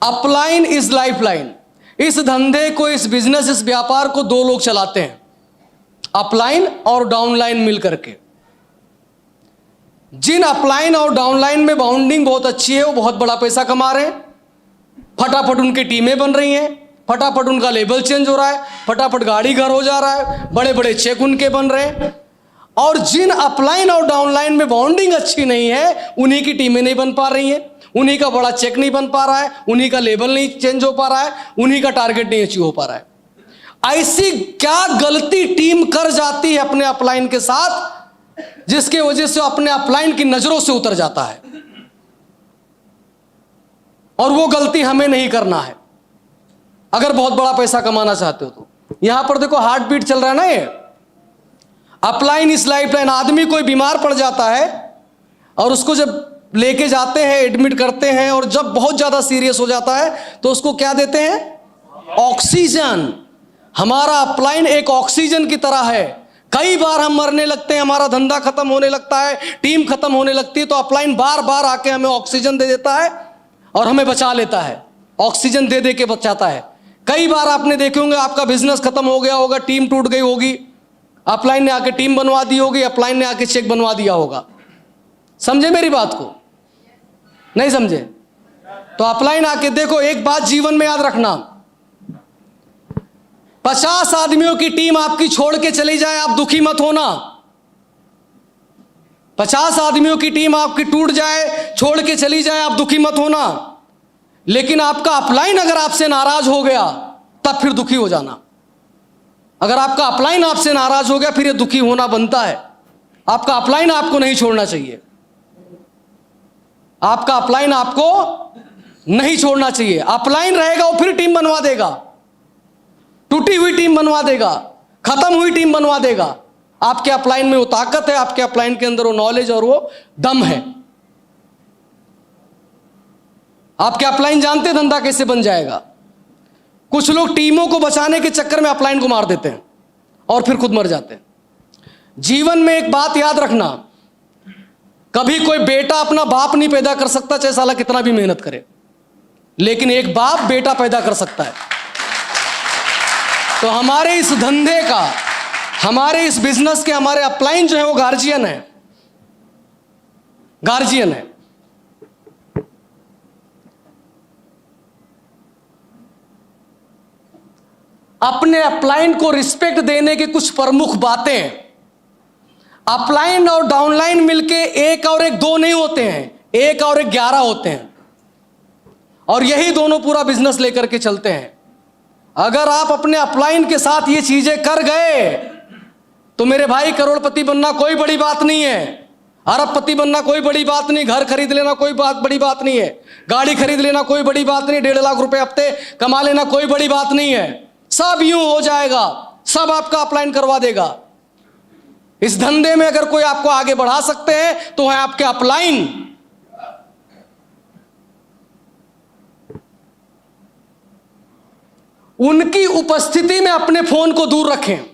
Upline is lifeline. इस धंधे को, इस बिजनेस, इस व्यापार को दो लोग चलाते हैं, अपलाइन और डाउनलाइन मिल करके। जिन अपलाइन और डाउनलाइन में बाउंडिंग बहुत अच्छी है वो बहुत बड़ा पैसा कमा रहे हैं, फटाफट उनकी टीमें बन रही हैं, फटाफट उनका लेबल चेंज हो रहा है, फटाफट गाड़ी घर हो जा रहा है, बड़े बड़े चेक उनके बन रहे हैं। और जिन अपलाइन और डाउनलाइन में बाउंडिंग अच्छी नहीं है उन्हीं की टीमें नहीं बन पा रही हैं, उन्हीं का बड़ा चेक नहीं बन पा रहा है, उन्हीं का लेबल नहीं चेंज हो पा रहा है, उन्हीं का टारगेट नहीं अचीव हो पा रहा है। ऐसी क्या गलती टीम कर जाती है अपने अपलाइन के साथ जिसके वजह से अपने अपलाइन की नजरों से उतर जाता है। और वो गलती हमें नहीं करना है अगर बहुत बड़ा पैसा कमाना चाहते हो तो। यहां पर देखो हार्ट बीट चल रहा है ना, ये अपलाइन इस लाइफलाइन। आदमी कोई बीमार पड़ जाता है और उसको जब लेके जाते हैं, एडमिट करते हैं, और जब बहुत ज्यादा सीरियस हो जाता है तो उसको क्या देते हैं? ऑक्सीजन। हमारा अपलाइन एक ऑक्सीजन की तरह है। कई बार हम मरने लगते हैं, हमारा धंधा खत्म होने लगता है, टीम खत्म होने लगती है, तो अपलाइन बार बार आके हमें ऑक्सीजन दे देता है और हमें बचा लेता है, ऑक्सीजन दे दे के बचाता है। कई बार आपने देखे होंगे आपका बिजनेस खत्म हो गया होगा, टीम टूट गई होगी, अपलाइन ने आके टीम बनवा दी होगी, अपलाइन ने आके चेक बनवा दिया होगा। समझे मेरी बात को? नहीं समझे? तो अपलाइन आके देखो, एक बात जीवन में याद रखना, 50 आदमियों की टीम आपकी छोड़ के चली जाए, आप दुखी मत होना। 50 आदमियों की टीम आपकी टूट जाए, छोड़ के चली जाए, आप दुखी मत होना। लेकिन आपका अपलाइन अगर आपसे नाराज हो गया तब फिर दुखी हो जाना। अगर आपका अपलाइन आपसे नाराज हो गया फिर ये दुखी होना बनता है। आपका अपलाइन आपको नहीं छोड़ना चाहिए, आपका अपलाइन आपको नहीं छोड़ना चाहिए। अपलाइन रहेगा वो फिर टीम बनवा देगा, टूटी हुई टीम बनवा देगा, खत्म हुई टीम बनवा देगा। आपके अपलाइन में वो ताकत है, आपके अपलाइन के अंदर वो नॉलेज और वो दम है। आपके अपलाइन जानते धंधा कैसे बन जाएगा। कुछ लोग टीमों को बचाने के चक्कर में अपलाइन को मार देते हैं और फिर खुद मर जाते हैं। जीवन में एक बात याद रखना, कभी कोई बेटा अपना बाप नहीं पैदा कर सकता चाहे साला कितना भी मेहनत करे, लेकिन एक बाप बेटा पैदा कर सकता है। तो हमारे इस धंधे का, हमारे इस बिजनेस के, हमारे अपलाइन जो है वो गार्जियन है, गार्जियन है। अपने अपलाइन को रिस्पेक्ट देने की कुछ प्रमुख बातें। अपलाइन और डाउनलाइन मिलके एक और एक दो नहीं होते हैं, एक और एक 11 होते हैं, और यही दोनों पूरा बिजनेस लेकर के चलते हैं। अगर आप अपने अपलाइन के साथ ये चीजें कर गए तो मेरे भाई, करोड़पति बनना कोई बड़ी बात नहीं है, अरबपति बनना कोई बड़ी बात नहीं, घर खरीद लेना कोई बड़ी बात नहीं है, गाड़ी खरीद लेना कोई बड़ी बात नहीं, 1.5 लाख रुपए हफ्ते कमा लेना कोई बड़ी बात नहीं है। सब यूं हो जाएगा, सब आपका अपलाइन करवा देगा। इस धंधे में अगर कोई आपको आगे बढ़ा सकते हैं तो है आपके अपलाइन। उनकी उपस्थिति में अपने फोन को दूर रखें।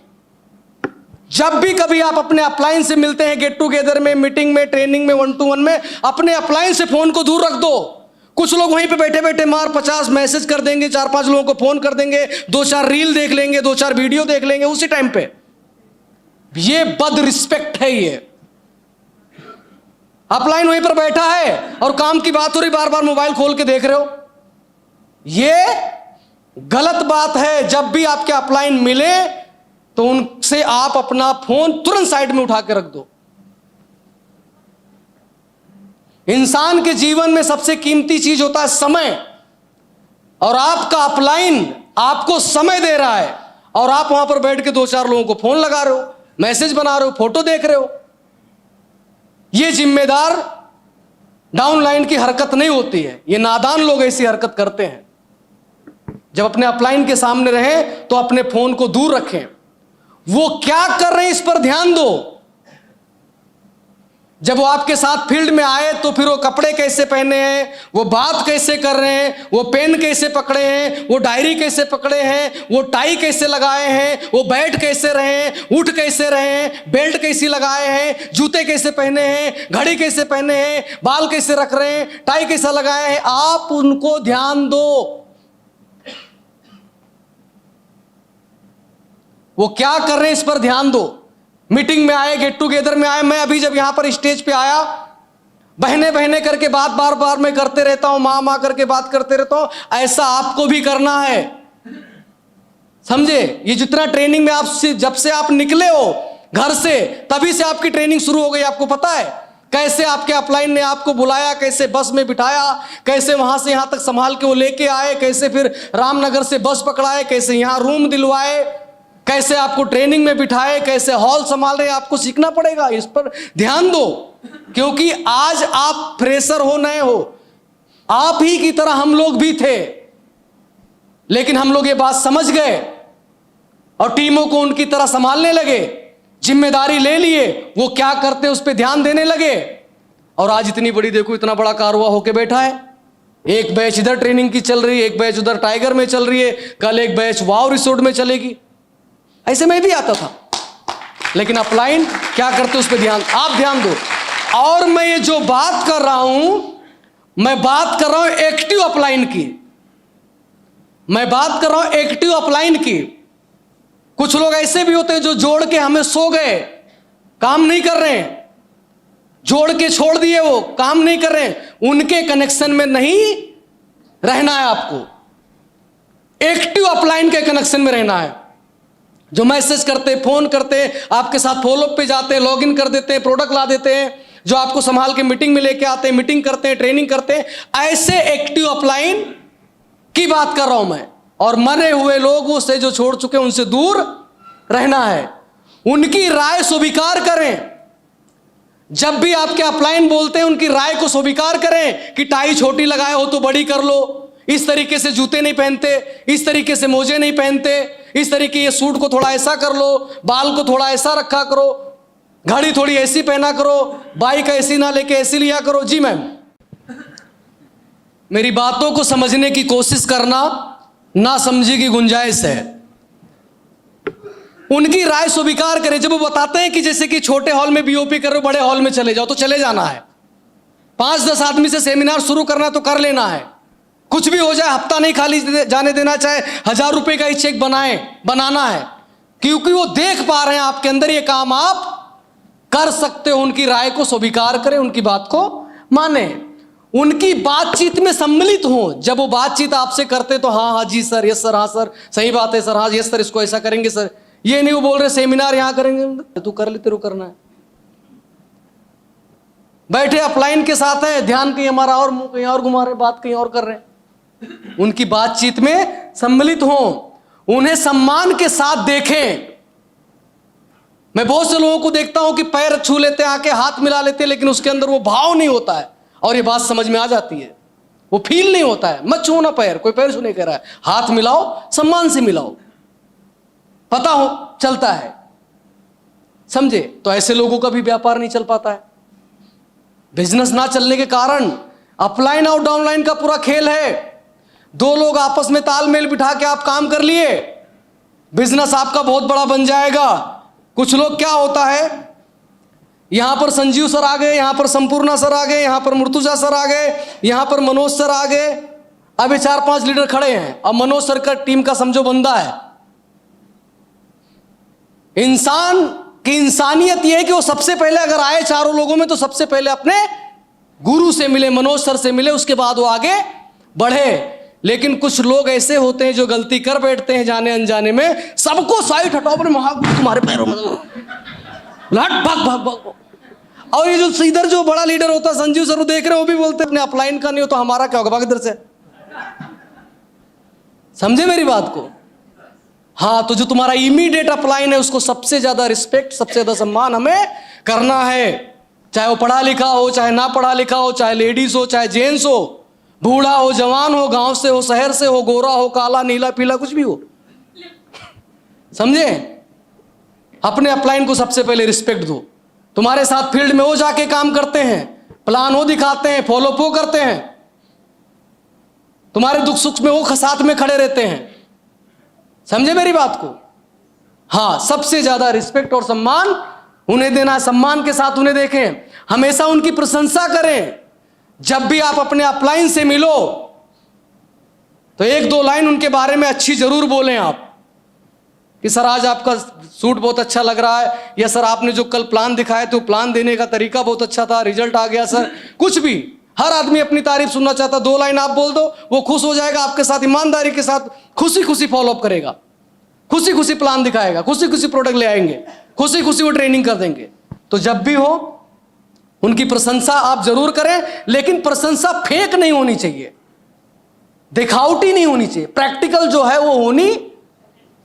जब भी कभी आप अपने अपलाइन से मिलते हैं, गेट टुगेदर में, मीटिंग में, ट्रेनिंग में, 1-to-1 में, अपने अपलाइन से फोन को दूर रख दो। कुछ लोग वहीं पे बैठे बैठे 50 मैसेज कर देंगे, 4-5 लोगों को फोन कर देंगे, 2-4 रील देख लेंगे, 2-4 वीडियो देख लेंगे उसी टाइम पे। ये बद रिस्पेक्ट है। ये अपलाइन वहीं पर बैठा है और काम की बात हो रही, बार बार मोबाइल खोल के देख रहे हो, ये गलत बात है। जब भी आपके अपलाइन मिले तो उनसे आप अपना फोन तुरंत साइड में उठा के रख दो। इंसान के जीवन में सबसे कीमती चीज होता है समय, और आपका अपलाइन आपको समय दे रहा है और आप वहां पर बैठ के 2-4 लोगों को फोन लगा रहे हो, मैसेज बना रहे हो, फोटो देख रहे हो। यह जिम्मेदार डाउनलाइन की हरकत नहीं होती है। ये नादान लोग ऐसी हरकत करते हैं। जब अपने अपलाइन के सामने रहें तो अपने फोन को दूर रखें। वो क्या कर रहे हैं इस पर ध्यान दो। जब वो आपके साथ फील्ड में आए तो फिर वो कपड़े कैसे पहने हैं, वो बात कैसे कर रहे हैं, वो पेन कैसे पकड़े हैं, वो डायरी कैसे पकड़े हैं, वो टाई कैसे लगाए हैं, वो बैठ कैसे रहे हैं, उठ कैसे रहे हैं, बेल्ट कैसी लगाए हैं, जूते कैसे पहने हैं, घड़ी कैसे पहने हैं, बाल कैसे रख रहे हैं, टाई कैसा लगाए हैं, आप उनको ध्यान दो। वो क्या कर रहे हैं इस पर ध्यान दो। मीटिंग में आए, गेट टुगेदर में आए, मैं अभी जब यहां पर स्टेज पे आया, बहने बहने करके बात बार बार मैं करते रहता हूं, मां मां करके बात करते रहता हूं। ऐसा आपको भी करना है, समझे। ये जितना ट्रेनिंग में आपसे, जब से आप निकले हो घर से, तभी से आपकी ट्रेनिंग शुरू हो गई। आपको पता है कैसे आपके अपलाइन ने आपको बुलाया, कैसे बस में बिठाया, कैसे वहां से यहां तक संभाल के वो लेके आए, कैसे फिर रामनगर से बस पकड़ाए, कैसे यहां रूम दिलवाए, कैसे आपको ट्रेनिंग में बिठाए, कैसे हॉल संभाल रहे हैं। आपको सीखना पड़ेगा, इस पर ध्यान दो, क्योंकि आज आप फ्रेशर हो, नए हो। आप ही की तरह हम लोग भी थे, लेकिन हम लोग ये बात समझ गए और टीमों को उनकी तरह संभालने लगे, जिम्मेदारी ले लिए, वो क्या करते हैं उस पर ध्यान देने लगे। और आज इतनी बड़ी, देखो इतना बड़ा कारवा होके बैठा है। एक बैच इधर ट्रेनिंग की चल रही है, एक बैच उधर टाइगर में चल रही है, कल एक बैच वाव रिसोर्ट में चलेगी। ऐसे मैं भी आता था, लेकिन अपलाइन क्या करते उस पर ध्यान, आप ध्यान दो। और मैं ये जो बात कर रहा हूं, मैं बात कर रहा हूं एक्टिव अपलाइन की, मैं बात कर रहा हूं एक्टिव अपलाइन की। कुछ लोग ऐसे भी होते हैं जो जोड़ के हमें सो गए, काम नहीं कर रहे हैं, जोड़ के छोड़ दिए, वो काम नहीं कर रहे हैं, उनके कनेक्शन में नहीं रहना है। आपको एक्टिव अपलाइन के कनेक्शन में रहना है। जो मैसेज करते, फोन करते, आपके साथ फॉलोअप पे जाते हैं, लॉगिन कर देते हैं, प्रोडक्ट ला देते हैं, जो आपको संभाल के मीटिंग में लेके आते हैं, मीटिंग करते हैं, ट्रेनिंग करते हैं, ऐसे एक्टिव अपलाइन की बात कर रहा हूं मैं। और मरे हुए लोगों से, जो छोड़ चुके हैं, उनसे दूर रहना है। उनकी राय स्वीकार करें। जब भी आपके अपलाइन बोलते हैं, उनकी राय को स्वीकार करें कि टाई छोटी लगाए हो तो बड़ी कर लो, इस तरीके से जूते नहीं पहनते, इस तरीके से मोजे नहीं पहनते, इस तरीके ये सूट को थोड़ा ऐसा कर लो, बाल को थोड़ा ऐसा रखा करो, घड़ी थोड़ी ऐसी पहना करो, बाइक ऐसी ना लेके ऐसी लिया करो। जी मैम, मेरी बातों को समझने की कोशिश करना, ना समझी की गुंजाइश है। उनकी राय स्वीकार करें। जब वो बताते हैं कि जैसे कि छोटे हॉल में बीओपी कर रहे हो, बड़े हॉल में चले जाओ, तो चले जाना है। 5-10 आदमी से सेमिनार शुरू करना तो कर लेना है। कुछ भी हो जाए, हफ्ता नहीं खाली जाने देना, चाहे 1000 रुपए का ही चेक बनाना है, क्योंकि वो देख पा रहे हैं आपके अंदर ये काम आप कर सकते हो। उनकी राय को स्वीकार करें, उनकी बात को माने, उनकी बातचीत में सम्मिलित हो। जब वो बातचीत आपसे करते तो हाँ हाँ जी सर, यस सर, हाँ सर, सही बात है सर, हाँ यस सर, इसको ऐसा करेंगे सर। ये नहीं वो बोल रहे सेमिनार यहां करेंगे, तू कर ले, तेरे को करना है। बैठे अपलाइन के साथ है, ध्यान कहीं हमारा और, मुंह कहीं और घुमा रहे, बात कहीं और कर रहे हैं। उनकी बातचीत में सम्मिलित हो, उन्हें सम्मान के साथ देखें। मैं बहुत से लोगों को देखता हूं कि पैर छू लेते हैं, आके हाथ मिला लेते हैं, लेकिन उसके अंदर वो भाव नहीं होता है। और ये बात समझ में आ जाती है, वो फील नहीं होता है। मत छू ना पैर, कोई पैर छूने कह रहा है, हाथ मिलाओ, सम्मान से मिलाओ, पता हो चलता है, समझे। तो ऐसे लोगों का भी व्यापार नहीं चल पाता है। बिजनेस ना चलने के कारण अपलाइन और डाउनलाइन का पूरा खेल है। दो लोग आपस में तालमेल बिठा के आप काम कर लिए, बिजनेस आपका बहुत बड़ा बन जाएगा। कुछ लोग क्या होता है, यहां पर संजीव सर आ गए, यहां पर संपूर्णा सर आ गए, यहां पर मुर्तुजा सर आ गए, यहां पर मनोज सर आ गए, अभी 4-5 लीडर खड़े हैं। अब मनोज सर का टीम का समझो बंदा है। इंसान की इंसानियत यह है कि वो सबसे पहले अगर आए चारों लोगों में, तो सबसे पहले अपने गुरु से मिले, मनोज सर से मिले, उसके बाद वो आगे बढ़े। लेकिन कुछ लोग ऐसे होते हैं जो गलती कर बैठते हैं जाने अनजाने में, सबको साइड हटाओ, अपने महागुरु तुम्हारे पैरों में लट भाग भाग भाग। और ये जो इधर जो बड़ा लीडर होता है संजीव सर, वो देख रहे हो, वो भी बोलते हैं अपने अपलाइन का नहीं हो तो हमारा क्या होगा, भाग इधर से। समझे मेरी बात को। हाँ, तो जो तुम्हारा इमीडिएट अपलाइन है, उसको सबसे ज्यादा रिस्पेक्ट, सबसे ज्यादा सम्मान हमें करना है। चाहे वो पढ़ा लिखा हो, चाहे ना पढ़ा लिखा हो, चाहे लेडीज हो, चाहे जेंट्स हो, बूढ़ा हो, जवान हो, गांव से हो, शहर से हो, गोरा हो, काला, नीला, पीला, कुछ भी हो, समझे। अपने अपलाइन को सबसे पहले रिस्पेक्ट दो। तुम्हारे साथ फील्ड में वो जाके काम करते हैं, प्लान वो दिखाते हैं, फॉलोअप वो करते हैं, तुम्हारे दुख सुख में वो साथ में खड़े रहते हैं। समझे मेरी बात को? हाँ, सबसे ज्यादा रिस्पेक्ट और सम्मान उन्हें देना है। सम्मान के साथ उन्हें देखें, हमेशा उनकी प्रशंसा करें। जब भी आप अपने अपलाइन से मिलो तो एक दो लाइन उनके बारे में अच्छी जरूर बोलें आप, कि सर आज आपका सूट बहुत अच्छा लग रहा है, या सर आपने जो कल प्लान दिखाए थे प्लान देने का तरीका बहुत अच्छा था, रिजल्ट आ गया सर। कुछ भी, हर आदमी अपनी तारीफ सुनना चाहता। दो लाइन आप बोल दो, वो खुश हो जाएगा, आपके साथ ईमानदारी के साथ खुशी खुशी फॉलोअप करेगा, खुशी खुशी प्लान दिखाएगा, खुशी खुशी प्रोडक्ट ले आएंगे, खुशी खुशी वो ट्रेनिंग कर देंगे। तो जब भी हो उनकी प्रशंसा आप जरूर करें, लेकिन प्रशंसा फेक नहीं होनी चाहिए, दिखावटी नहीं होनी चाहिए, प्रैक्टिकल जो है वो होनी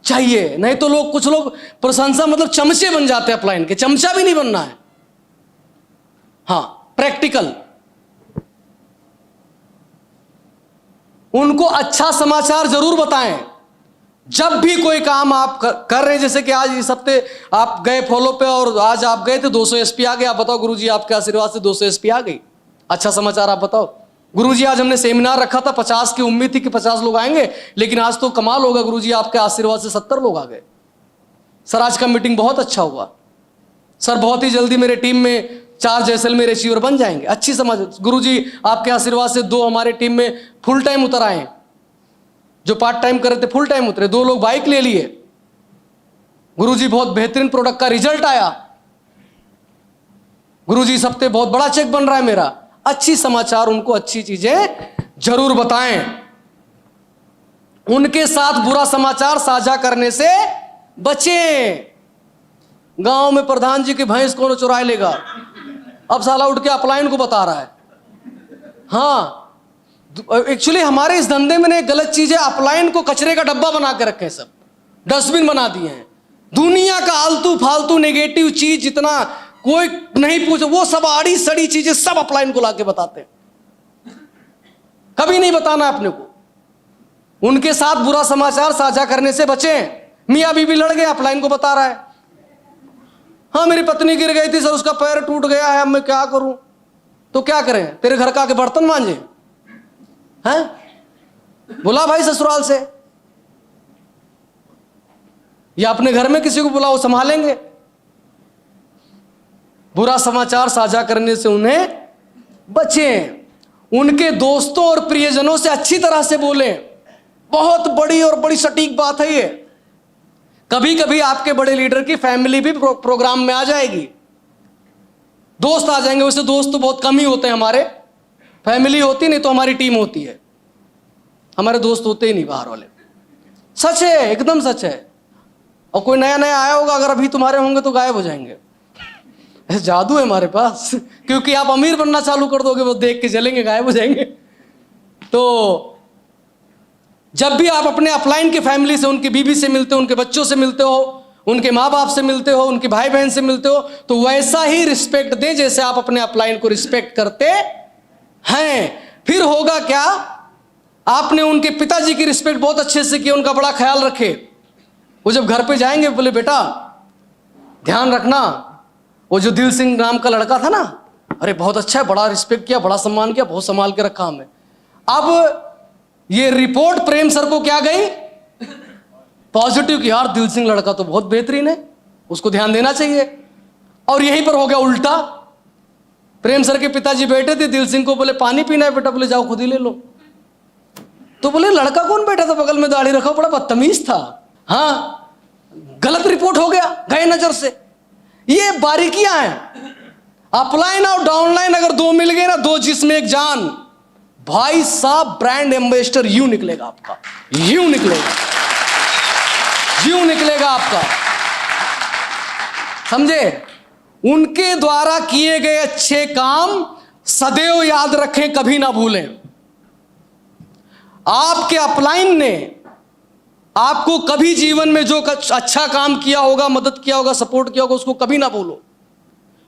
चाहिए। नहीं तो लोग, कुछ लोग प्रशंसा मतलब चमचे बन जाते हैं अपलाइन के। चमचा भी नहीं बनना है। हाँ, प्रैक्टिकल। उनको अच्छा समाचार जरूर बताएं जब भी कोई काम आप कर रहे हैं। जैसे कि आज इस हफ्ते आप गए फॉलो पे और आज आप गए थे 200 एसपी आ गए। आप बताओ गुरुजी आपके आशीर्वाद से 200 एसपी आ गई। अच्छा समाचार आप बताओ। गुरुजी आज हमने सेमिनार रखा था, 50 की उम्मीद थी कि 50 लोग आएंगे, लेकिन आज तो कमाल होगा गुरुजी आपके आशीर्वाद से 70 लोग आ गए। सर आज का मीटिंग बहुत अच्छा हुआ। सर बहुत ही जल्दी मेरे टीम में 4 जैसलमेर अचीवर बन जाएंगे। अच्छी समझ गुरुजी आपके आशीर्वाद से 2 हमारे टीम में फुल टाइम उतर आए, जो पार्ट टाइम कर रहे थे फुल टाइम उतरे। 2 लोग बाइक ले लिए। गुरुजी बहुत बेहतरीन प्रोडक्ट का रिजल्ट आया। गुरुजी इस हफ्ते बहुत बड़ा चेक बन रहा है मेरा। अच्छी समाचार, उनको अच्छी चीजें जरूर बताएं। उनके साथ बुरा समाचार साझा करने से बचें। गांव में प्रधान जी की भैंस कौन चुरा लेगा, अब साला उठ के अपलाइन को बता रहा है। हाँ, एक्चुअली हमारे इस धंधे में एक गलत चीज है, अपलाइन को कचरे का डब्बा बना के रखे हैं, सब डस्टबिन बना दिए हैं। दुनिया का आलतू फालतू नेगेटिव चीज जितना कोई नहीं पूछे, वो सब आड़ी सड़ी चीजें सब अपलाइन को लाके बताते हैं। कभी नहीं बताना अपने को। उनके साथ बुरा समाचार साझा करने से बचें। मियां बीबी लड़ गए, अपलाइन को बता रहा है, हाँ मेरी पत्नी गिर गई थी सर, उसका पैर टूट गया है, अब मैं क्या करूं। तो क्या करें, तेरे घर का आके बर्तन मांजे हैं? बुला भाई ससुराल से, या अपने घर में किसी को बुलाओ, संभालेंगे। बुरा समाचार साझा करने से उन्हें बचें। उनके दोस्तों और प्रियजनों से अच्छी तरह से बोलें। बहुत बड़ी और बड़ी सटीक बात है ये। कभी कभी आपके बड़े लीडर की फैमिली भी प्रोग्राम में आ जाएगी, दोस्त आ जाएंगे। वैसे दोस्त तो बहुत कम ही होते हैं हमारे, फैमिली होती नहीं तो हमारी टीम होती है, हमारे दोस्त होते ही नहीं बाहर वाले। सच है, एकदम सच है। और कोई नया नया आया होगा, अगर अभी तुम्हारे होंगे तो गायब हो जाएंगे। जादू है हमारे पास, क्योंकि आप अमीर बनना चालू कर दोगे, वो देख के चलेंगे, गायब हो जाएंगे। तो जब भी आप अपने अपलाइन की फैमिली से, उनकी बीवी से मिलते हो, उनके बच्चों से मिलते हो, उनके माँ बाप से मिलते हो, उनके भाई बहन से मिलते हो, तो वैसा ही रिस्पेक्ट दें जैसे आप अपने अपलाइन को रिस्पेक्ट करते हैं। फिर होगा क्या, आपने उनके पिताजी की रिस्पेक्ट बहुत अच्छे से की, उनका बड़ा ख्याल रखे। वो जब घर पे जाएंगे बोले बेटा ध्यान रखना, वो जो दिल सिंह नाम का लड़का था ना, अरे बहुत अच्छा है, बड़ा रिस्पेक्ट किया, बड़ा सम्मान किया, बहुत संभाल के रखा हमें। अब ये रिपोर्ट प्रेम सर को क्या गई, पॉजिटिव कि यार दिल सिंह लड़का तो बहुत बेहतरीन है, उसको ध्यान देना चाहिए। और यहीं पर हो गया उल्टा। प्रेम सर के पिताजी बैठे थे, दिल सिंह को बोले पानी पीना है बेटा, बोले जाओ खुद ही ले लो। तो बोले लड़का कौन बैठा था बगल में, दाढ़ी रखा, बड़ा बदतमीज था। हाँ, गलत रिपोर्ट हो गया, गए नजर से। ये बारीकियां हैं। अपलाइन और डाउनलाइन अगर 2 मिल गए ना, 2 जिसमें एक जान, भाई साहब ब्रांड एम्बेसडर यूं निकलेगा आपका, यूं निकलेगा, यूं निकलेगा आपका। समझे? उनके द्वारा किए गए अच्छे काम सदैव याद रखें, कभी ना भूलें। आपके अपलाइन ने आपको कभी जीवन में जो अच्छा काम किया होगा, मदद किया होगा, सपोर्ट किया होगा, उसको कभी ना भूलो।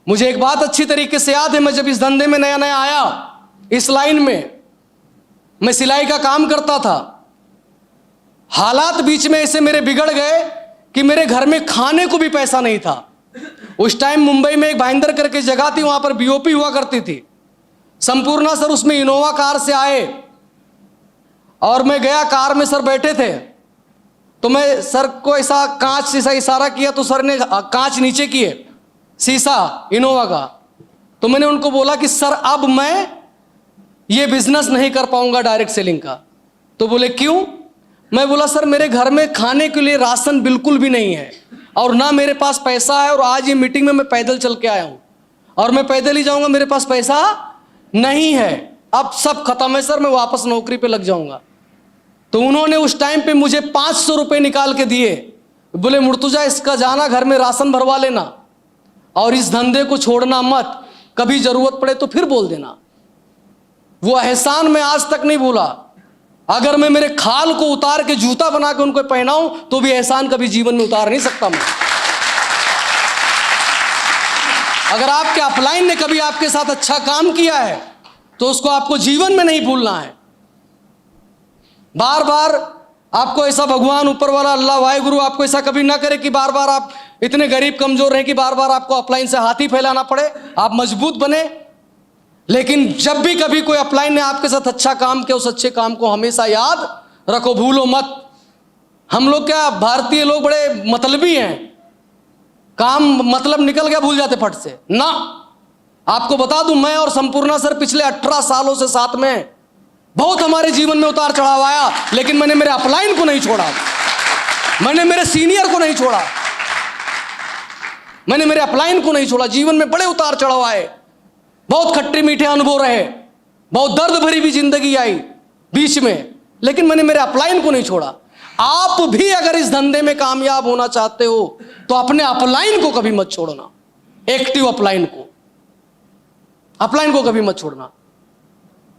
मुझे एक बात अच्छी तरीके से याद है, मैं जब इस धंधे में नया नया आया, इस लाइन में मैं सिलाई का काम करता था। हालात बीच में ऐसे मेरे बिगड़ गए कि मेरे घर में खाने को भी पैसा नहीं था। उस टाइम मुंबई में एक भाईंदर करके जगह थी, वहां पर बीओपी हुआ करती थी। संपूर्णा सर उसमें इनोवा कार से आए और मैं गया, कार में सर बैठे थे, तो मैं सर को ऐसा कांच से ऐसा इशारा किया तो सर ने कांच नीचे किए, शीशा इनोवा का। तो मैंने उनको बोला कि सर अब मैं ये बिजनेस नहीं कर पाऊंगा डायरेक्ट सेलिंग का। तो बोले क्यों? मैं बोला सर मेरे घर में खाने के लिए राशन बिल्कुल भी नहीं है और ना मेरे पास पैसा है, और आज ये मीटिंग में मैं पैदल चल के आया हूं और मैं पैदल ही जाऊंगा, मेरे पास पैसा नहीं है, अब सब खत्म है सर, मैं वापस नौकरी पे लग जाऊंगा। तो उन्होंने उस टाइम पे मुझे 500 रुपये निकाल के दिए, बोले मुर्तुजा इसका जाना घर में राशन भरवा लेना और इस धंधे को छोड़ना मत, कभी जरूरत पड़े तो फिर बोल देना। वो एहसान मैं आज तक नहीं भूला। अगर मैं मेरे खाल को उतार के जूता बना के उनको पहनाऊं तो भी एहसान कभी जीवन में उतार नहीं सकता मैं। अगर आपके अपलाइन ने कभी आपके साथ अच्छा काम किया है तो उसको आपको जीवन में नहीं भूलना है। बार बार आपको ऐसा भगवान ऊपर वाला अल्लाह वाहेगुरु आपको ऐसा कभी ना करे कि बार बार आप इतने गरीब कमजोर रहे कि बार बार आपको अपलाइन से हाथ ही फैलाना पड़े। आप मजबूत बने, लेकिन जब भी कभी कोई अपलाइन ने आपके साथ अच्छा काम किया, उस अच्छे काम को हमेशा याद रखो, भूलो मत। हम लोग क्या भारतीय लोग बड़े मतलबी हैं, काम मतलब निकल गया भूल जाते फट से ना। आपको बता दूं मैं और संपूर्णा सर पिछले 18 सालों से साथ में, बहुत हमारे जीवन में उतार चढ़ाव आया, लेकिन मैंने मेरे अपलाइन को नहीं छोड़ा, मैंने मेरे सीनियर को नहीं छोड़ा, मैंने मेरे अपलाइन को नहीं छोड़ा। जीवन में बड़े उतार चढ़ाव आए, बहुत खट्टे मीठे अनुभव रहे, बहुत दर्द भरी भी जिंदगी आई बीच में, लेकिन मैंने मेरे अपलाइन को नहीं छोड़ा। आप भी अगर इस धंधे में कामयाब होना चाहते हो तो अपने अपलाइन को कभी मत छोड़ना, एक्टिव अपलाइन को कभी मत छोड़ना।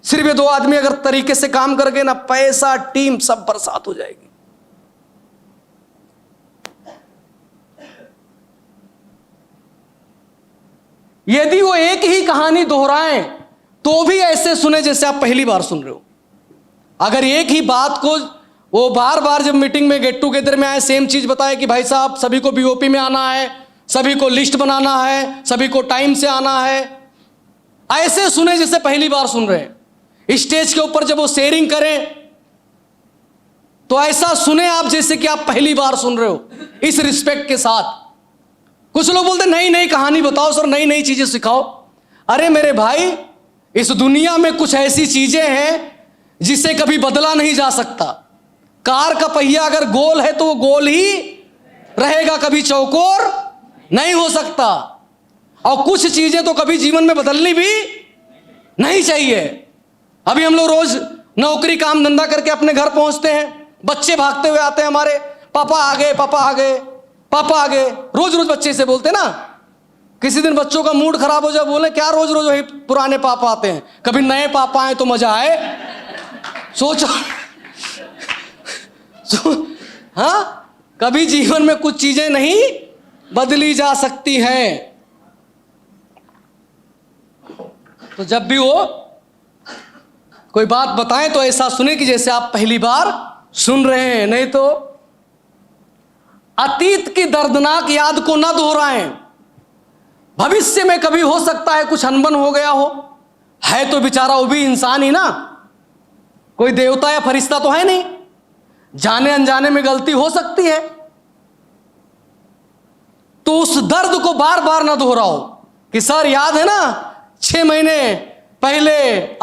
सिर्फ ये 2 आदमी अगर तरीके से काम कर गए ना, पैसा टीम सब बरसात हो जाएगी। यदि वो एक ही कहानी दोहराएं तो भी ऐसे सुने जैसे आप पहली बार सुन रहे हो। अगर एक ही बात को वो बार बार जब मीटिंग में गेट टुगेदर में आए सेम चीज बताए कि भाई साहब सभी को बीओपी में आना है, सभी को लिस्ट बनाना है, सभी को टाइम से आना है, ऐसे सुने जैसे पहली बार सुन रहे हैं। स्टेज के ऊपर जब वो शेयरिंग करें तो ऐसा सुने आप जैसे कि आप पहली बार सुन रहे हो, इस रिस्पेक्ट के साथ। कुछ लोग बोलते नई नई कहानी बताओ सर, नई नई चीजें सिखाओ। अरे मेरे भाई, इस दुनिया में कुछ ऐसी चीजें हैं जिसे कभी बदला नहीं जा सकता। कार का पहिया अगर गोल है तो वो गोल ही रहेगा, कभी चौकोर नहीं हो सकता। और कुछ चीजें तो कभी जीवन में बदलनी भी नहीं चाहिए। अभी हम लोग रोज नौकरी काम धंधा करके अपने घर पहुंचते हैं, बच्चे भागते हुए आते हैं हमारे, पापा आ गए, पापा आ गए, पापा आ गए। रोज रोज बच्चे से बोलते ना। किसी दिन बच्चों का मूड खराब हो जाए, बोले क्या रोज रोज वही पुराने पापा आते हैं, कभी नए पापा आए तो मजा आए। सोचो हाँ, कभी जीवन में कुछ चीजें नहीं बदली जा सकती हैं। तो जब भी वो कोई बात बताएं तो ऐसा सुने कि जैसे आप पहली बार सुन रहे हैं। नहीं तो अतीत की दर्दनाक याद को ना दोहराएं। भविष्य में कभी हो सकता है कुछ अनबन हो गया हो, है तो बेचारा वो भी इंसान ही ना, कोई देवता या फरिश्ता तो है नहीं, जाने अनजाने में गलती हो सकती है। तो उस दर्द को बार बार ना दोहराओ कि सर याद है ना 6 महीने पहले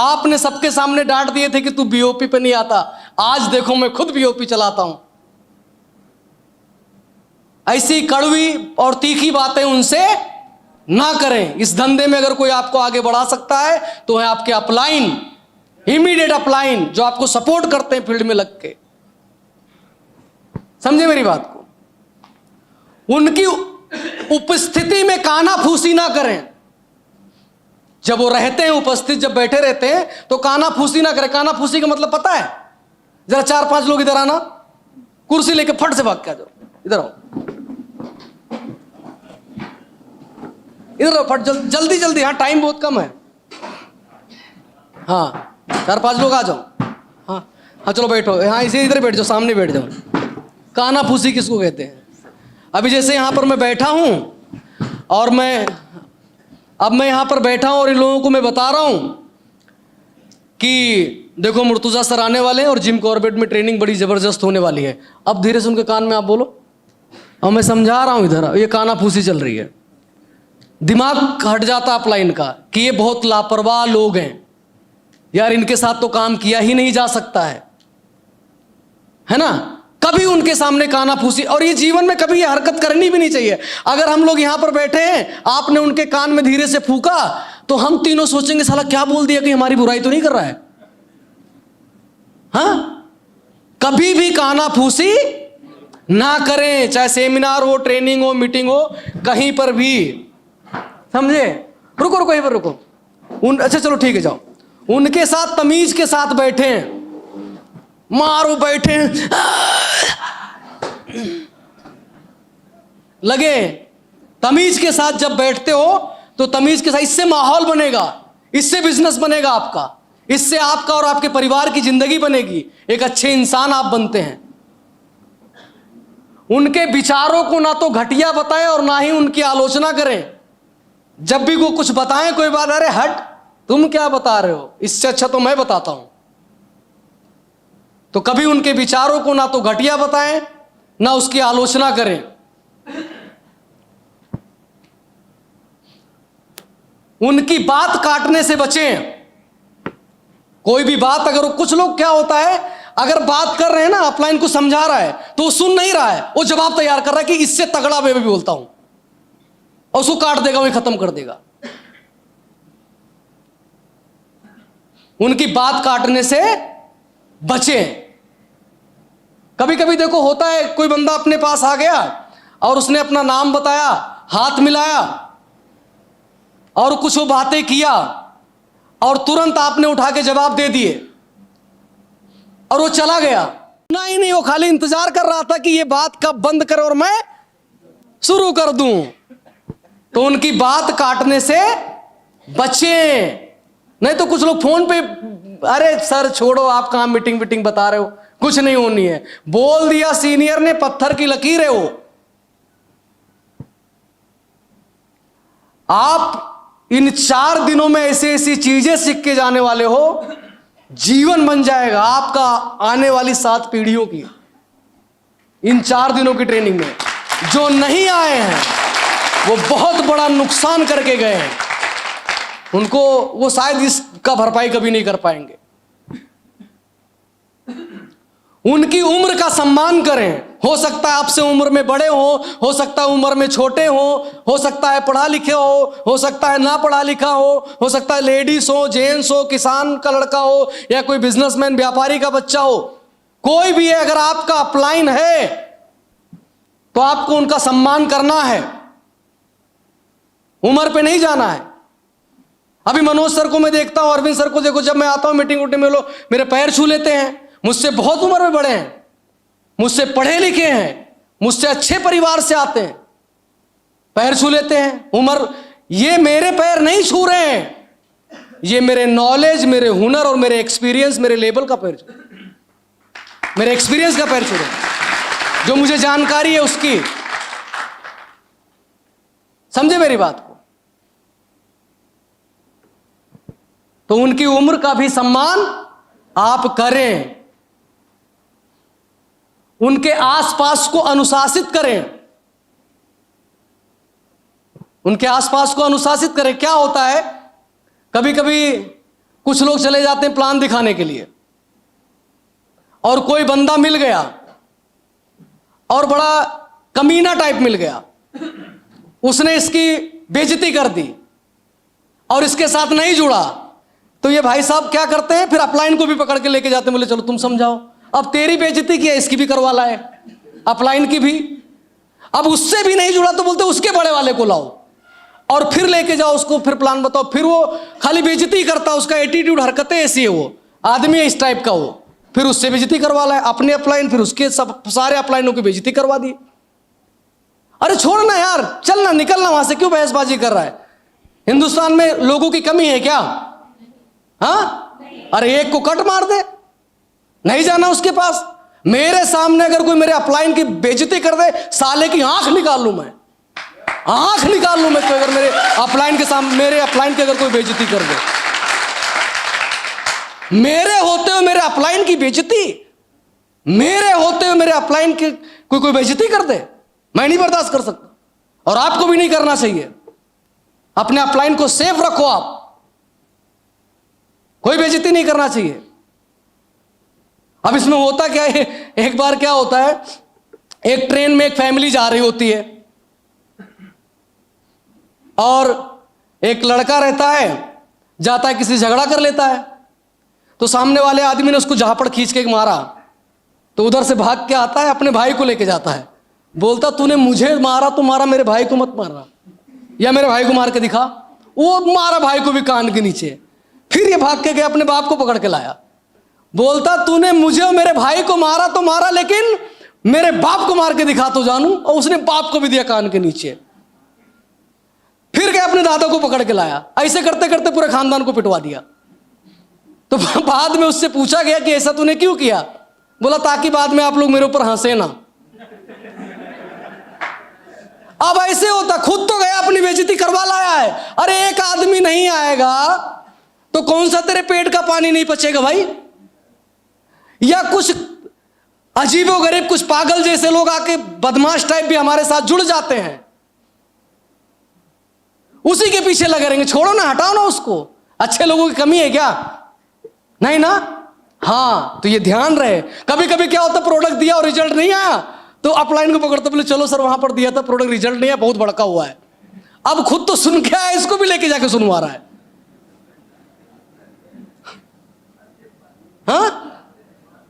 आपने सबके सामने डांट दिए थे कि तू बीओपी पे नहीं आता, आज देखो मैं खुद बीओपी चलाता हूं। ऐसी कड़वी और तीखी बातें उनसे ना करें। इस धंधे में अगर कोई आपको आगे बढ़ा सकता है तो है आपके अपलाइन, इमीडिएट अपलाइन, जो आपको सपोर्ट करते हैं फील्ड में लग के। समझे मेरी बात को? उनकी उपस्थिति में काना फूसी ना करें। जब वो रहते हैं उपस्थित, जब बैठे रहते हैं तो काना फूसी ना करें। काना फूसी का मतलब पता है? जरा 4-5 लोग इधर आना, कुर्सी लेके फट से भाग के आ जाओ, इधर आओ, इधर आओ फट, जल्दी जल्दी। हाँ टाइम बहुत कम है। हाँ 4-5 लोग आ जाओ। हाँ हाँ चलो बैठो, हाँ इसे इधर बैठ जाओ, सामने बैठ जाओ। काना फूसी किसको कहते हैं? अभी जैसे यहां पर मैं बैठा हूं और अब मैं यहां पर बैठा हूं और इन लोगों को मैं बता रहा हूं कि देखो मुर्तुजा सर आने वाले हैं और जिम कॉर्बेट में ट्रेनिंग बड़ी जबरदस्त होने वाली है। अब धीरे से उनके कान में आप बोलो, और मैं समझा रहा हूं इधर, ये कानाफूसी चल रही है। दिमाग हट जाता अपलाइन का कि ये बहुत लापरवाह लोग हैं यार, इनके साथ तो काम किया ही नहीं जा सकता है ना। कभी उनके सामने कानाफूसी, और ये जीवन में कभी ये हरकत करनी भी नहीं चाहिए। अगर हम लोग यहां पर बैठे हैं, आपने उनके कान में धीरे से फूका, तो हम तीनों सोचेंगे साला क्या बोल दिया, कि हमारी बुराई तो नहीं कर रहा है। हाँ, कभी भी कानाफूसी ना करें, चाहे सेमिनार हो, ट्रेनिंग हो, मीटिंग हो, कहीं पर भी, समझे। रुको यहीं पर रुको। अच्छा चलो ठीक है, जाओ। उनके साथ तमीज के साथ बैठे हैं, मारो बैठे हैं, लगे। तमीज के साथ जब बैठते हो तो तमीज के साथ, इससे माहौल बनेगा, इससे बिजनेस बनेगा आपका, इससे आपका और आपके परिवार की जिंदगी बनेगी, एक अच्छे इंसान आप बनते हैं। उनके विचारों को ना तो घटिया बताएं और ना ही उनकी आलोचना करें। जब भी वो कुछ बताएं कोई बात, अरे हट तुम क्या बता रहे हो, इससे अच्छा तो मैं बताता हूं। तो कभी उनके विचारों को ना तो घटिया बताएं ना उसकी आलोचना करें। उनकी बात काटने से बचें। कोई भी बात, अगर कुछ लोग क्या होता है, अगर बात कर रहे हैं ना, अपलाइन को समझा रहा है तो वो सुन नहीं रहा है, वो जवाब तैयार कर रहा है कि इससे तगड़ा मैं भी बोलता हूं, और उसको काट देगा, वही खत्म कर देगा। उनकी बात काटने से बचें। कभी कभी देखो होता है, कोई बंदा अपने पास आ गया और उसने अपना नाम बताया, हाथ मिलाया और कुछ वो बातें किया, और तुरंत आपने उठा के जवाब दे दिए और वो चला गया। नहीं, वो खाली इंतजार कर रहा था कि ये बात कब बंद करे और मैं शुरू कर दूं। तो उनकी बात काटने से बचें। नहीं तो कुछ लोग फोन पे, अरे सर छोड़ो, आप कहां मीटिंग बता रहे हो, कुछ नहीं होनी है, बोल दिया सीनियर ने, पत्थर की लकीर है वो। आप इन 4 दिनों में ऐसी ऐसी चीजें सीख के जाने वाले हो, जीवन बन जाएगा आपका आने वाली 7 पीढ़ियों की। इन 4 दिनों की ट्रेनिंग में जो नहीं आए हैं वो बहुत बड़ा नुकसान करके गए हैं, उनको वो शायद इसका भरपाई कभी नहीं कर पाएंगे। उनकी उम्र का सम्मान करें। हो सकता है आपसे उम्र में बड़े हो सकता है उम्र में छोटे हो सकता है पढ़ा लिखे हो सकता है ना पढ़ा लिखा हो सकता है लेडीज हो, जेंट्स हो, किसान का लड़का हो, या कोई बिजनेसमैन व्यापारी का बच्चा हो, कोई भी है, अगर आपका अपलाइन है तो आपको उनका सम्मान करना है, उम्र पे नहीं जाना है। अभी मनोज सर को मैं देखता हूं, अरविंद सर को देखो, जब मैं आता हूं मीटिंग में, लोग मेरे पैर छू लेते हैं। मुझसे बहुत उम्र में बड़े हैं, मुझसे पढ़े लिखे हैं, मुझसे अच्छे परिवार से आते हैं, पैर छू लेते हैं। उम्र, ये मेरे पैर नहीं छू रहे हैं, ये मेरे नॉलेज, मेरे हुनर और मेरे एक्सपीरियंस, मेरे लेवल का पैर, मेरे एक्सपीरियंस का पैर छू रहे हैं, जो मुझे जानकारी है उसकी। समझे मेरी बात को। तो उनकी उम्र का भी सम्मान आप करें, उनके आसपास को अनुशासित करें, उनके आसपास को अनुशासित करें। क्या होता है, कभी कभी कुछ लोग चले जाते हैं प्लान दिखाने के लिए, और कोई बंदा मिल गया और बड़ा कमीना टाइप मिल गया, उसने इसकी बेइज्जती कर दी और इसके साथ नहीं जुड़ा, तो ये भाई साहब क्या करते हैं, फिर अपलाइन को भी पकड़ के लेके जाते हैं, बोले चलो तुम समझाओ। अब तेरी बेइज्जती की है, इसकी भी करवा लाए, अपलाइन की भी। अब उससे भी नहीं जुड़ा तो बोलते उसके बड़े वाले को लाओ और फिर लेके जाओ उसको, फिर प्लान बताओ। फिर वो खाली बेइज्जती करता, उसका एटीट्यूड, हरकतें ऐसी है, वो आदमी है इस टाइप का, वो फिर उससे बेइज्जती करवा लाए, अपने अपलाइन, फिर उसके सब सारे अपलाइनों की बेइज्जती करवा दी। अरे छोड़ ना यार, चल ना, निकल ना वहां से, क्यों बहसबाजी कर रहा है। हिंदुस्तान में लोगों की कमी है क्या? हाँ, अरे एक को कट मार दे, नहीं जाना उसके पास। मेरे सामने अगर कोई मेरे अपलाइन की बेइज्जती कर दे, साले की आंख निकाल लूं मैं, आंख निकाल लूं मैं तो अगर मेरे अपलाइन के सामने, मेरे अपलाइन की अगर कोई बेइज्जती कर दे। मेरे होते हुए मेरे अपलाइन की बेइज्जती, मेरे होते हुए मेरे अपलाइन की कोई बेइज्जती कर दे, मैं नहीं बर्दाश्त कर सकता। और आपको भी नहीं करना चाहिए। अपने अपलाइन को सेफ रखो, आप कोई बेइज्जती नहीं करना चाहिए। अब इसमें होता क्या है, एक बार क्या होता है, एक ट्रेन में एक फैमिली जा रही होती है और एक लड़का रहता है, जाता है किसी से झगड़ा कर लेता है, तो सामने वाले आदमी ने उसको झापड़ खींच के मारा, तो उधर से भाग के आता है, अपने भाई को लेके जाता है, बोलता तूने मुझे मारा तो मारा, मेरे भाई को मत मारना, या मेरे भाई को मार के दिखा। वो मारा भाई को भी कान के नीचे। फिर ये भाग के गया, अपने बाप को पकड़ के लाया, बोलता तूने मुझे और मेरे भाई को मारा तो मारा, लेकिन मेरे बाप को मार के दिखा तो जानूं। और उसने बाप को भी दिया कान के नीचे। फिर गया, अपने दादा को पकड़ के लाया। ऐसे करते करते पूरे खानदान को पिटवा दिया। तो बाद में उससे पूछा गया कि ऐसा तूने क्यों किया? बोला ताकि बाद में आप लोग मेरे ऊपर हंसे ना। अब ऐसे होता, खुद तो गया अपनी बेइज्जती करवा लाया है। अरे एक आदमी नहीं आएगा तो कौन सा तेरे पेट का पानी नहीं पचेगा भाई? या कुछ अजीबोगरीब, कुछ पागल जैसे लोग आके बदमाश टाइप भी हमारे साथ जुड़ जाते हैं, उसी के पीछे लगे रहेंगे। छोड़ो ना, हटाओ ना उसको। अच्छे लोगों की कमी है क्या? नहीं ना। हाँ, तो ये ध्यान रहे। कभी कभी क्या होता, प्रोडक्ट दिया और रिजल्ट नहीं आया तो अपलाइन को पकड़ते, बोले चलो सर वहां पर दिया था, प्रोडक्ट रिजल्ट नहीं आया, बहुत भड़का हुआ है। अब खुद तो सुन के आया, इसको भी लेके जाके सुनवा रहा है। हाँ,